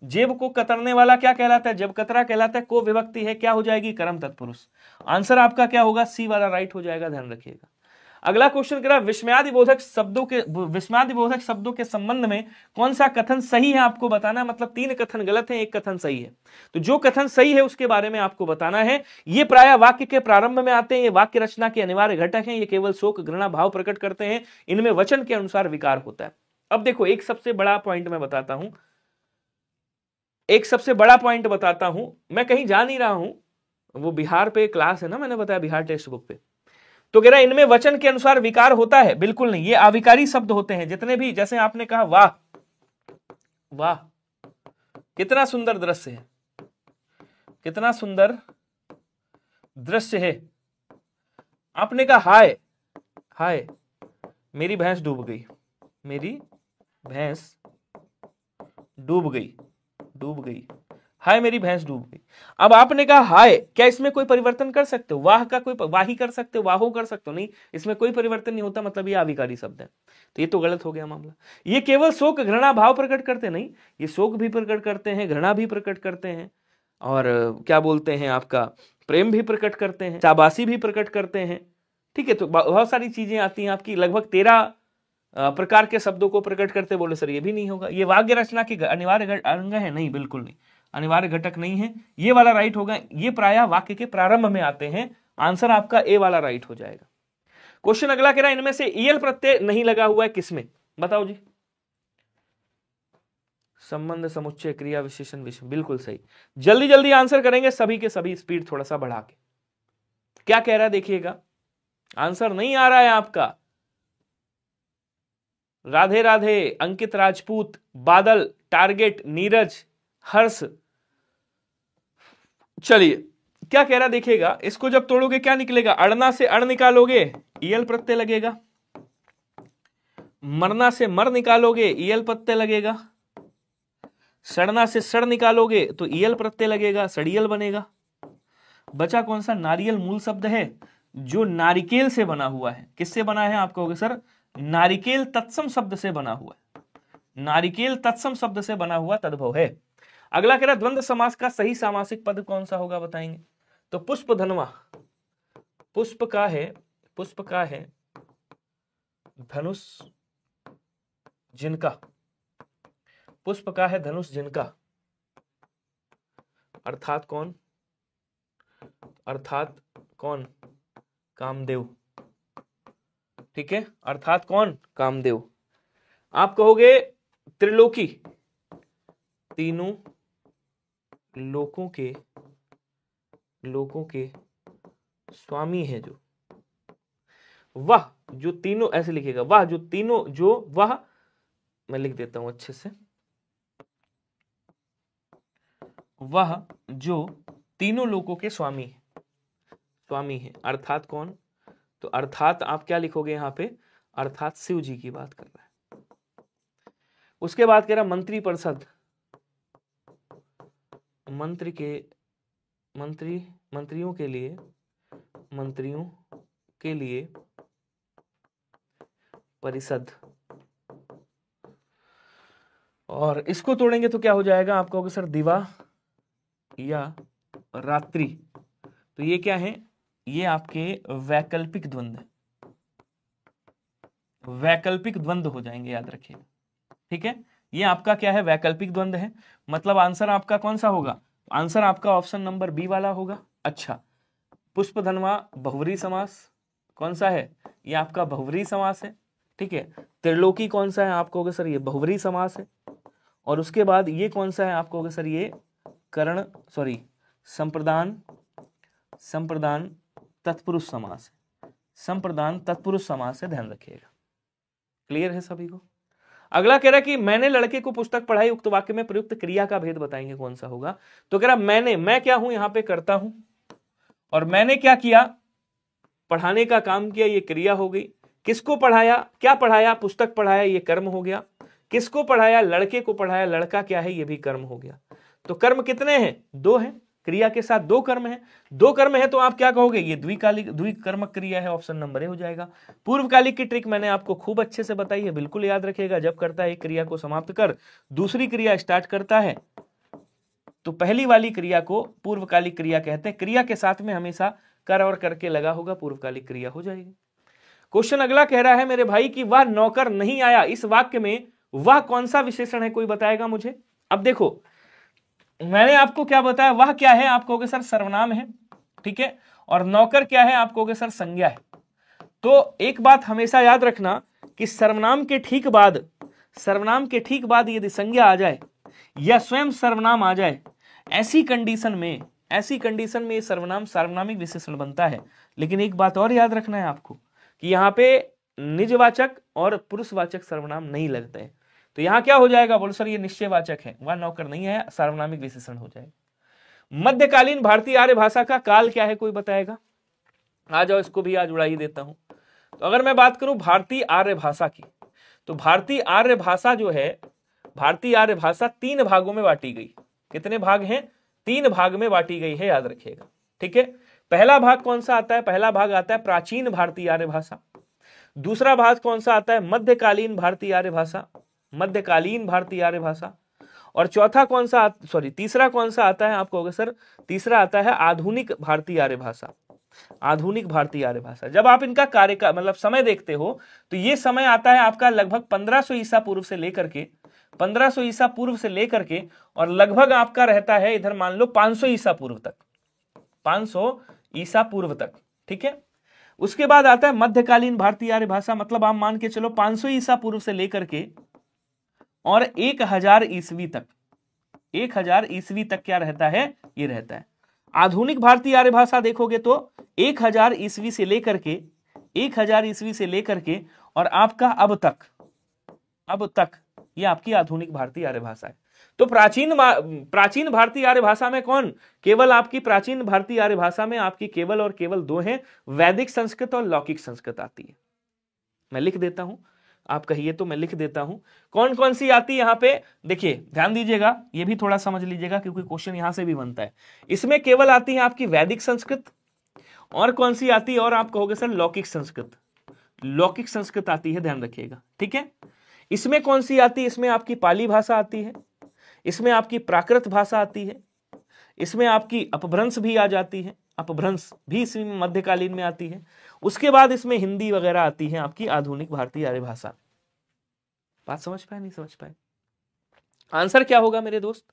जेब को कतरने वाला क्या कहलाता है? जेब कतरा कहलाता है। को विभक्ति है, क्या हो जाएगी? कर्म तत्पुरुष। आंसर आपका क्या होगा? सी वाला राइट हो जाएगा, ध्यान रखिएगा। अगला क्वेश्चन कह रहा है विस्मयादिबोधक शब्दों के संबंध में कौन सा कथन सही है आपको बताना है। मतलब 3 कथन गलत है, 1 कथन सही है। तो जो कथन सही है उसके बारे में आपको बताना है। ये प्रायः वाक्य के प्रारंभ में आते हैं, ये वाक्य रचना के अनिवार्य घटक हैं, ये केवल शोक घृणा भाव प्रकट करते हैं, इनमें वचन के अनुसार विकार होता है। अब देखो एक सबसे बड़ा पॉइंट मैं बताता हूं, एक सबसे बड़ा पॉइंट बताता हूं। मैं कहीं जा नहीं रहा हूं, वो बिहार पे क्लास है ना, मैंने बताया बिहार टेक्स्ट बुक पे। तो कह रहा है इनमें वचन के अनुसार विकार होता है, बिल्कुल नहीं, ये अविकारी शब्द होते हैं जितने भी। जैसे आपने कहा वाह, वाह कितना सुंदर दृश्य है, कितना सुंदर दृश्य है। आपने कहा हाय, हाय मेरी भैंस डूब गई, मेरी भैंस डूब गई, डूब गई, हाय मेरी भैंस डूब गई। अब आपने कहा हाय, क्या इसमें कोई परिवर्तन कर सकते हो? वाह का कोई वाही कर सकते हो, वाहो कर सकते हो? नहीं, इसमें कोई परिवर्तन नहीं होता, मतलब ये अविकारी शब्द है। तो ये तो गलत हो गया मामला। ये केवल शोक घृणा भाव प्रकट करते नहीं, ये शोक भी प्रकट करते हैं, घृणा भी प्रकट करते हैं, और क्या बोलते हैं आपका प्रेम भी प्रकट करते हैं, शाबाशी भी प्रकट करते हैं, ठीक है। तो बहुत सारी चीजें आती हैं आपकी, लगभग 13 प्रकार के शब्दों को प्रकट करते। बोले सर ये भी नहीं होगा, ये वाक्य रचना की अनिवार्य अंग है? नहीं, बिल्कुल नहीं, अनिवार्य घटक नहीं है। ये वाला राइट होगा, ये प्रायः वाक्य के प्रारंभ में आते हैं। आंसर आपका ए वाला राइट हो जाएगा। क्वेश्चन अगला कह रहा है इनमें से ईएल प्रत्यय नहीं लगा हुआ है किसमें? बताओ जी। संबंध, समुच्चय, क्रिया, विशेषण, विषय, बिल्कुल सही। जल्दी जल्दी आंसर करेंगे सभी के सभी, स्पीड थोड़ा सा बढ़ा के। क्या कह रहा है देखिएगा, आंसर नहीं आ रहा है आपका। राधे राधे, अंकित राजपूत, बादल, टारगेट, नीरज, हर्ष। चलिए क्या कह रहा देखिएगा, इसको जब तोड़ोगे क्या निकलेगा? अड़ना से अड़ निकालोगे, ईएल प्रत्यय लगेगा। मरना से मर निकालोगे, ईएल प्रत्यय लगेगा। सड़ना से सड़ निकालोगे तो ईएल प्रत्यय लगेगा, सड़ियल बनेगा। बचा कौन सा? नारियल मूल शब्द है जो नारिकेल से बना हुआ है। किससे बना है? आप कहोगे सर नारिकेल तत्सम शब्द से बना हुआ है, नारिकेल तत्सम शब्द से बना हुआ तद्भव है। अगला कह रहा द्वंद्व समास का सही सामासिक पद कौन सा होगा बताएंगे। तो पुष्प धनवा, पुष्प का है, पुष्प का है धनुष जिनका, पुष्प का है धनुष जिनका, अर्थात कौन? अर्थात कौन? कामदेव, ठीक है, अर्थात कौन? कामदेव। आप कहोगे त्रिलोकी, तीनों लोकों के स्वामी है जो, वह जो तीनों, ऐसे लिखेगा, वह जो तीनों, जो वह, मैं लिख देता हूं अच्छे से, वह जो तीनों लोकों के स्वामी है। अर्थात कौन? तो अर्थात आप क्या लिखोगे यहां पे? अर्थात शिव जी की बात कर रहा है। उसके बाद कह रहा मंत्री परिषद, मंत्रियों के लिए परिषद। और इसको तोड़ेंगे तो क्या हो जाएगा? आप कहोगे सर दिवा या रात्रि। तो ये क्या है? ये आपके वैकल्पिक द्वंद्व, वैकल्पिक द्वंद्व हो जाएंगे, याद रखिए। ठीक है, ये आपका क्या है? वैकल्पिक द्वंद्व है। मतलब आंसर आपका कौन सा होगा? आंसर आपका ऑप्शन नंबर बी वाला होगा। अच्छा, पुष्पधनवा बहुव्रीहि समास कौन सा है? ये आपका बहुव्रीहि समास है। ठीक है, त्रिलोकी कौन सा है? आप कहोगे सर ये बहुव्रीहि समास है। और उसके बाद ये कौन सा है? आप कहोगे सर ये संप्रदान तत्पुरुष समास है। संप्रदान तत्पुरुष समास है, ध्यान रखिएगा। क्लियर है सभी को? अगला कह रहा है कि मैंने लड़के को पुस्तक पढ़ाई, उक्त वाक्य में प्रयुक्त क्रिया का भेद बताएंगे, कौन सा होगा? तो कह रहा मैं क्या हूं? यहां पे करता हूं। और मैंने क्या किया? पढ़ाने का काम किया, ये क्रिया हो गई। किसको पढ़ाया? क्या पढ़ाया? पुस्तक पढ़ाया, ये कर्म हो गया। किसको पढ़ाया? लड़के को पढ़ाया, लड़का क्या है? ये भी कर्म हो गया। तो कर्म कितने हैं? 2 हैं। क्रिया के साथ 2 कर्म है। 2 कर्म है तो आप क्या कहोगे? ये द्विकर्मक क्रिया है, ऑप्शन नंबर ए हो जाएगा। पूर्वकालिक की ट्रिक मैंने आपको खूब अच्छे से बताई है, बिल्कुल याद रखिएगा। जब करता है एक क्रिया को समाप्त कर दूसरी क्रिया स्टार्ट करता है तो पहली वाली क्रिया को पूर्वकालिक क्रिया कहते हैं। क्रिया के साथ में हमेशा कर और करके लगा होगा, पूर्वकालिक क्रिया हो जाएगी। क्वेश्चन अगला कह रहा है मेरे भाई कि वह नौकर नहीं आया, इस वाक्य में वह कौन सा विशेषण है? कोई बताएगा मुझे? अब देखो, मैंने आपको क्या बताया, वह क्या है? आप कहोगे सर सर्वनाम है। ठीक है, और नौकर क्या है? आप कहोगे सर संज्ञा है। तो एक बात हमेशा याद रखना कि सर्वनाम के ठीक बाद यदि संज्ञा आ जाए या स्वयं सर्वनाम आ जाए, ऐसी कंडीशन में सर्वनाम सार्वनामिक विशेषण बनता है। लेकिन एक बात और याद रखना है आपको कि यहां पे निजवाचक और पुरुषवाचक सर्वनाम नहीं लगते हैं। तो यहां क्या हो जाएगा? बोलो सर ये निश्चयवाचक है, वह नौकर नहीं है, सार्वनामिक विशेषण हो जाएगा। मध्यकालीन भारतीय आर्य भाषा का काल क्या है? कोई बताएगा? आ जाओ, इसको भी आज उड़ा ही देता हूं। तो अगर मैं बात करूं भारतीय आर्य भाषा की, तो भारतीय आर्य भाषा जो है, भारतीय आर्य भाषा 3 भागों में बांटी गई। कितने भाग हैं? 3 भाग में बांटी गई है, याद रखिएगा। ठीक है, पहला भाग कौन सा आता है? पहला भाग आता है प्राचीन भारतीय आर्य भाषा। दूसरा भाग कौन सा आता है? मध्यकालीन भारतीय आर्य भाषा, मध्यकालीन भारतीय आर्य भाषा। और चौथा कौन सा तीसरा कौन सा आता है? आप कहोगे सर तीसरा आता है आधुनिक भारतीय आर्य भाषा। आधुनिक भारतीय आर्य भाषा। जब आप इनका कार्य का मतलब समय देखते हो तो ये समय आता है आपका लगभग 1500 ईसा पूर्व से लेकर के 1500 ईसा पूर्व से लेकर के और लगभग आपका रहता है इधर मान लो 500 ईसा पूर्व तक, 500 ईसा पूर्व तक। ठीक है, उसके बाद आता है मध्यकालीन भारतीय आर्य भाषा, मतलब आप मान के चलो 500 ईसा पूर्व से लेकर के और 1000 ईस्वी तक, 1000 ईस्वी तक क्या रहता है? ये रहता है। आधुनिक भारतीय आर्य भाषा देखोगे तो 1000 ईस्वी से लेकर के 1000 ईस्वी से लेकर के और आपका अब तक ये आपकी आधुनिक भारतीय आर्य भाषा है। तो प्राचीन भारतीय आर्य भाषा में कौन? केवल आपकी प्राचीन भारतीय आर्य भाषा में आपकी केवल और केवल 2 हैं, वैदिक संस्कृत और लौकिक संस्कृत आती है। मैं लिख देता हूं, आप कहिए तो मैं लिख देता हूं कौन कौन सी आती है। यहां पे देखिए, ध्यान दीजिएगा, ये भी थोड़ा समझ लीजिएगा क्योंकि क्वेश्चन यहां से भी बनता है। इसमें केवल आती है आपकी वैदिक संस्कृत, और कौन सी आती है? और आप कहोगे सर लौकिक संस्कृत, लौकिक संस्कृत आती है, ध्यान रखिएगा। ठीक है, इसमें कौन सी आती है? इसमें आपकी पाली भाषा आती है, इसमें आपकी प्राकृत भाषा आती है, इसमें आपकी अपभ्रंश भी आ जाती है, अपभ्रंश भी इसमें मध्यकालीन में आती है। उसके बाद इसमें हिंदी वगैरह आती है, आपकी आधुनिक भारतीय आर्य भाषा। बात समझ पाए? नहीं समझ पाए? आंसर क्या होगा मेरे दोस्त?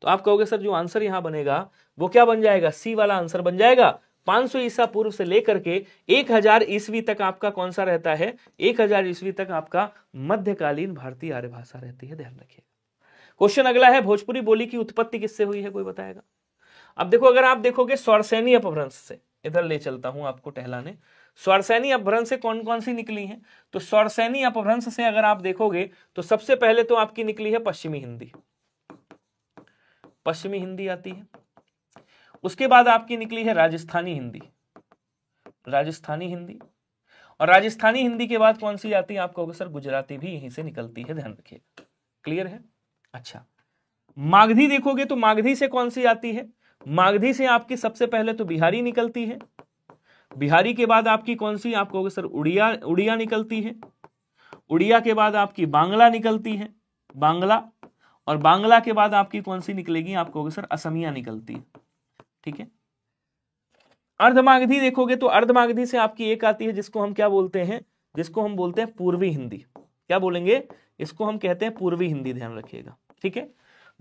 तो आप कहोगे सर जो आंसर यहां बनेगा वो क्या बन जाएगा? सी वाला आंसर बन जाएगा। 500 ईसा पूर्व से लेकर के 1000 ईस्वी तक आपका कौन सा रहता है? 1000 ईस्वी तक आपका मध्यकालीन भारतीय आर्य भाषा रहती है, ध्यान रखिए। क्वेश्चन अगला है, भोजपुरी बोली की उत्पत्ति किससे हुई है? कोई बताएगा? अब देखो, अगर आप देखोगे स्वरसैनी अपभ्रंश से, इधर ले चलता हूं आपको टहलाने। स्वरसैनी अपभ्रंश से कौन कौन सी निकली हैं? तो स्वरसैनी अपभ्रंश से अगर आप देखोगे तो सबसे पहले तो आपकी निकली है पश्चिमी हिंदी। पश्चिमी हिंदी आती है। उसके बाद आपकी निकली है राजस्थानी हिंदी, राजस्थानी हिंदी। और राजस्थानी हिंदी के बाद कौन सी आती है? आप कहोगे सर गुजराती भी यहीं से निकलती है, ध्यान रखिएगा। क्लियर है? अच्छा, मागधी देखोगे तो मागधी से कौन सी आती है? मागधी से आपकी सबसे पहले तो बिहारी निकलती है, बिहारी के बाद आपकी कौन सी? आप कहोगे सर उड़िया, उड़िया निकलती है। उड़िया के बाद आपकी बांग्ला निकलती है, बांग्ला। और बांग्ला के बाद आपकी कौन सी निकलेगी? आप कहोगे सर असमिया निकलती है। ठीक है। अर्धमागधी देखोगे तो अर्धमागधी से आपकी एक आती है जिसको हम क्या बोलते हैं? जिसको हम बोलते हैं पूर्वी हिंदी। क्या बोलेंगे? इसको हम कहते हैं पूर्वी हिंदी, ध्यान रखिएगा। ठीक है।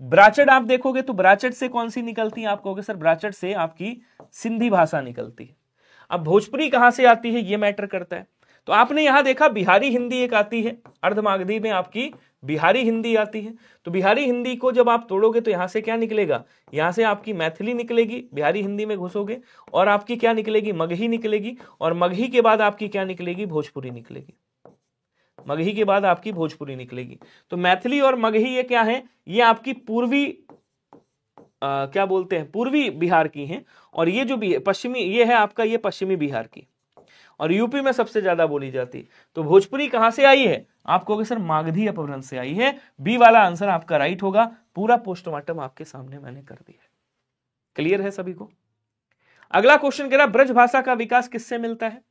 ब्राचट आप देखोगे तो ब्राचट से कौन सी निकलती है? आप कहोगे सर ब्राचट से आपकी सिंधी भाषा निकलती है। अब भोजपुरी कहां से आती है ये मैटर करता है। तो आपने यहां देखा बिहारी हिंदी एक आती है, अर्धमागधी में आपकी बिहारी हिंदी आती है। तो बिहारी हिंदी को जब आप तोड़ोगे तो यहां से क्या निकलेगा? यहां से आपकी मैथिली निकलेगी, बिहारी हिंदी में घुसोगे, और आपकी क्या निकलेगी? मगही निकलेगी। और मगही के बाद आपकी क्या निकलेगी? भोजपुरी निकलेगी। मगही के बाद आपकी भोजपुरी निकलेगी। तो मैथिली और मगही ये क्या है? ये आपकी पूर्वी क्या बोलते हैं? पूर्वी बिहार की हैं। और ये जो भी पश्चिमी, ये है आपका ये पश्चिमी बिहार की, और यूपी में सबसे ज्यादा बोली जाती। तो भोजपुरी कहां से आई है? आप कहोगे सर मागधी अपभ्रंश से आई है। बी वाला आंसर आपका राइट होगा। पूरा पोस्टमार्टम आपके सामने मैंने कर दिया है। क्लियर है सभी को? अगला क्वेश्चन कह रहा ब्रज भाषा का विकास किससे मिलता है?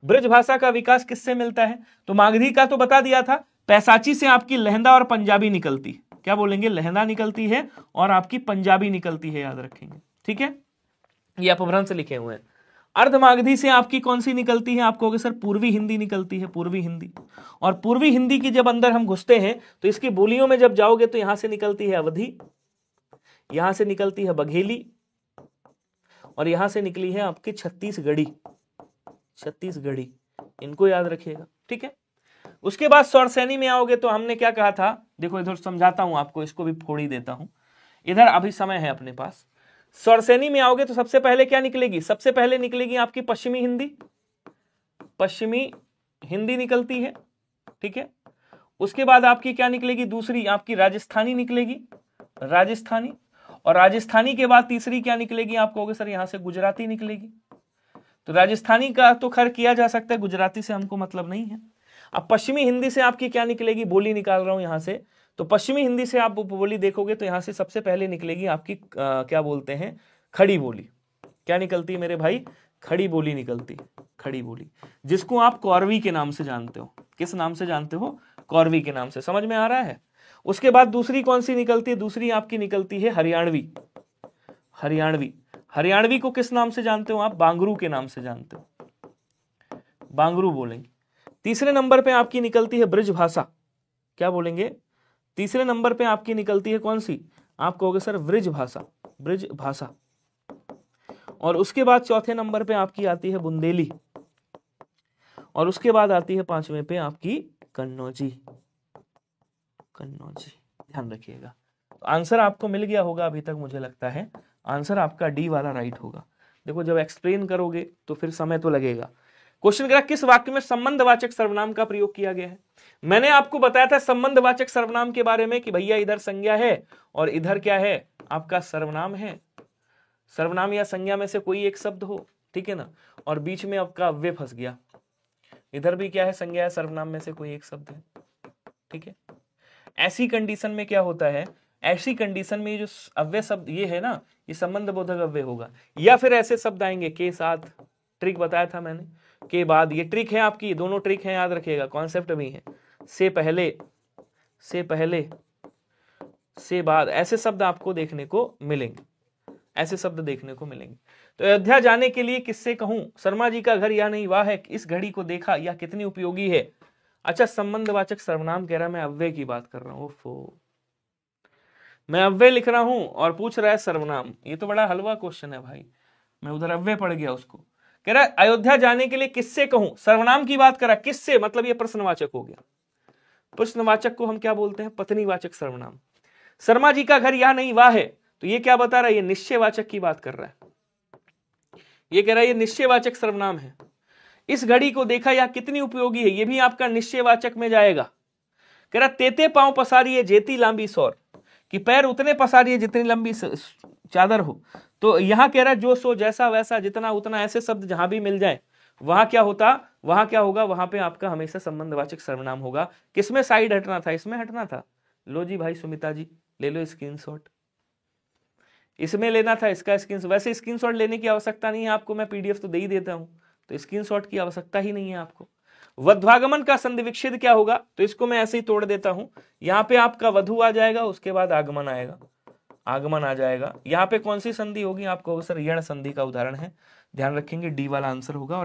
ब्रज भाषा का विकास किससे मिलता है? तो मागधी का तो बता दिया था। पैसाची से आपकी लहंदा और पंजाबी निकलती है। क्या बोलेंगे? लहंदा निकलती है और आपकी पंजाबी निकलती है, याद रखेंगे। ठीक है, ये अपभ्रंश लिखे हुए हैं। अर्धमागधी से आपकी कौन सी निकलती है? आप कहोगे सर पूर्वी हिंदी निकलती है, पूर्वी हिंदी। और पूर्वी हिंदी की जब अंदर हम घुसते हैं तो इसकी बोलियों में जब जाओगे तो यहां से निकलती है अवधी, यहां से निकलती है बघेली, और यहां से निकली है आपकी छत्तीसगढ़ी, छत्तीसगढ़ी। इनको याद रखिएगा। ठीक है। उसके बाद सौरसैनी में आओगे तो हमने क्या कहा था? देखो इधर समझाता हूं आपको, इसको भी फोड़ ही देता हूं, इधर अभी समय है अपने पास। सौरसैनी में आओगे तो सबसे पहले क्या निकलेगी? सबसे पहले निकलेगी आपकी पश्चिमी हिंदी, पश्चिमी हिंदी निकलती है। ठीक है। उसके बाद आपकी क्या निकलेगी? दूसरी आपकी राजस्थानी निकलेगी, राजस्थानी। और राजस्थानी के बाद तीसरी क्या निकलेगी? आप कहोगे सर यहां से गुजराती निकलेगी। तो राजस्थानी का तो खैर किया जा सकता है, गुजराती से हमको मतलब नहीं है। अब पश्चिमी हिंदी से आपकी क्या निकलेगी? बोली निकाल रहा हूं यहां से। तो पश्चिमी हिंदी से आप बोली देखोगे तो यहां से सबसे पहले निकलेगी आपकी क्या बोलते हैं? खड़ी बोली। क्या निकलती है मेरे भाई? खड़ी बोली निकलती, खड़ी बोली, जिसको आप कौरवी के नाम से जानते हो। किस नाम से जानते हो? कौरवी के नाम से। समझ में आ रहा है? उसके बाद दूसरी कौन सी निकलती है? दूसरी आपकी निकलती है हरियाणवी, हरियाणवी। हरियाणवी को किस नाम से जानते हो आप? बांगरू के नाम से जानते हो, बांगरू बोलेंगे। तीसरे नंबर पे आपकी निकलती है ब्रज भाषा। क्या बोलेंगे? तीसरे नंबर पे आपकी निकलती है कौन सी? आप कहोगे सर ब्रज भाषा, ब्रज भाषा। और उसके बाद चौथे नंबर पे आपकी आती है बुंदेली, और उसके बाद आती है पांचवें पे आपकी कन्नौजी, कन्नौजी। ध्यान रखिएगा। तो आंसर आपको मिल गया होगा अभी तक, मुझे लगता है आंसर आपका डी वाला राइट होगा। देखो जब एक्सप्लेन करोगे तो फिर समय तो लगेगा। क्वेश्चन करा किस वाक्य में संबंधवाचक सर्वनाम का प्रयोग किया गया है? मैंने आपको बताया था संबंधवाचक सर्वनाम के बारे में कि भैया इधर संज्ञा है और इधर क्या है? आपका सर्वनाम है। सर्वनाम या संज्ञा में से कोई एक शब्द हो, ठीक है ना, और बीच में आपका अव्यय फंस गया। इधर भी क्या है? संज्ञा या सर्वनाम में से कोई एक शब्द है। ठीक है। ऐसी कंडीशन में क्या होता है? ऐसी कंडीशन में जो अव्यय शब्द ये है ना, ये संबंध बोधक अव्यय होगा। या फिर ऐसे शब्द आएंगे के साथ, ट्रिक बताया था मैंने, के बाद। ये ट्रिक है आपकी, दोनों ट्रिक है, याद रखिएगा, कॉन्सेप्ट भी है। से पहले, से पहले, से बाद, ऐसे शब्द आपको देखने को मिलेंगे, ऐसे शब्द देखने को मिलेंगे। तो अयोध्या जाने के लिए किससे कहूं? शर्मा जी का घर या नहीं वाह है, इस घड़ी को देखा, या कितनी उपयोगी है। अच्छा, संबंधवाचक सर्वनाम कह रहा, मैं अव्यय की बात कर रहा हूं। ओफो, मैं अव्यय लिख रहा हूं और पूछ रहा है सर्वनाम। ये तो बड़ा हलवा क्वेश्चन है भाई। मैं उधर अव्यय पढ़ गया, उसको कह रहा है अयोध्या जाने के लिए किससे कहूं? सर्वनाम की बात करा, किससे, मतलब ये प्रश्नवाचक हो गया। प्रश्नवाचक को हम क्या बोलते हैं? पत्नीवाचक सर्वनाम। शर्मा जी का घर यहां नहीं वाह है, तो ये क्या बता रहा है? ये निश्चयवाचक की बात कर रहा है। ये कह रहा है ये निश्चयवाचक सर्वनाम है। इस घड़ी को देखा, या कितनी उपयोगी है, ये भी आपका निश्चयवाचक में जाएगा। कह रहा तेते पांव पसारी है जेती लांबी सौर। कि पैर उतने पसारिए जितनी लंबी चादर हो। तो यहां कह रहा है जो सो जैसा वैसा जितना उतना, ऐसे शब्द जहां भी मिल जाए वहां क्या होता, वहां क्या होगा, वहां पे आपका हमेशा संबंधवाचक सर्वनाम होगा। किसमें साइड हटना था, इसमें हटना था। लो जी भाई सुमिता जी ले लो स्क्रीनशॉट, इसमें लेना था इसका स्क्रीनशॉट। वैसे स्क्रीनशॉट लेने की आवश्यकता नहीं है आपको, मैं पीडीएफ तो दे ही देता हूं, तो स्क्रीनशॉट की आवश्यकता ही नहीं है आपको। वध्वागमन का संधि विच्छेद क्या होगा, तो इसको मैं ऐसे ही तोड़ देता हूं। यहां पे आपका वधु आ जाएगा, उसके बाद आगमन आएगा, आगमन आ जाएगा। यहाँ पे कौन सी संधि होगी आपको, सर यण संधि का उदाहरण है, ध्यान रखेंगे डी वाला आंसर होगा। और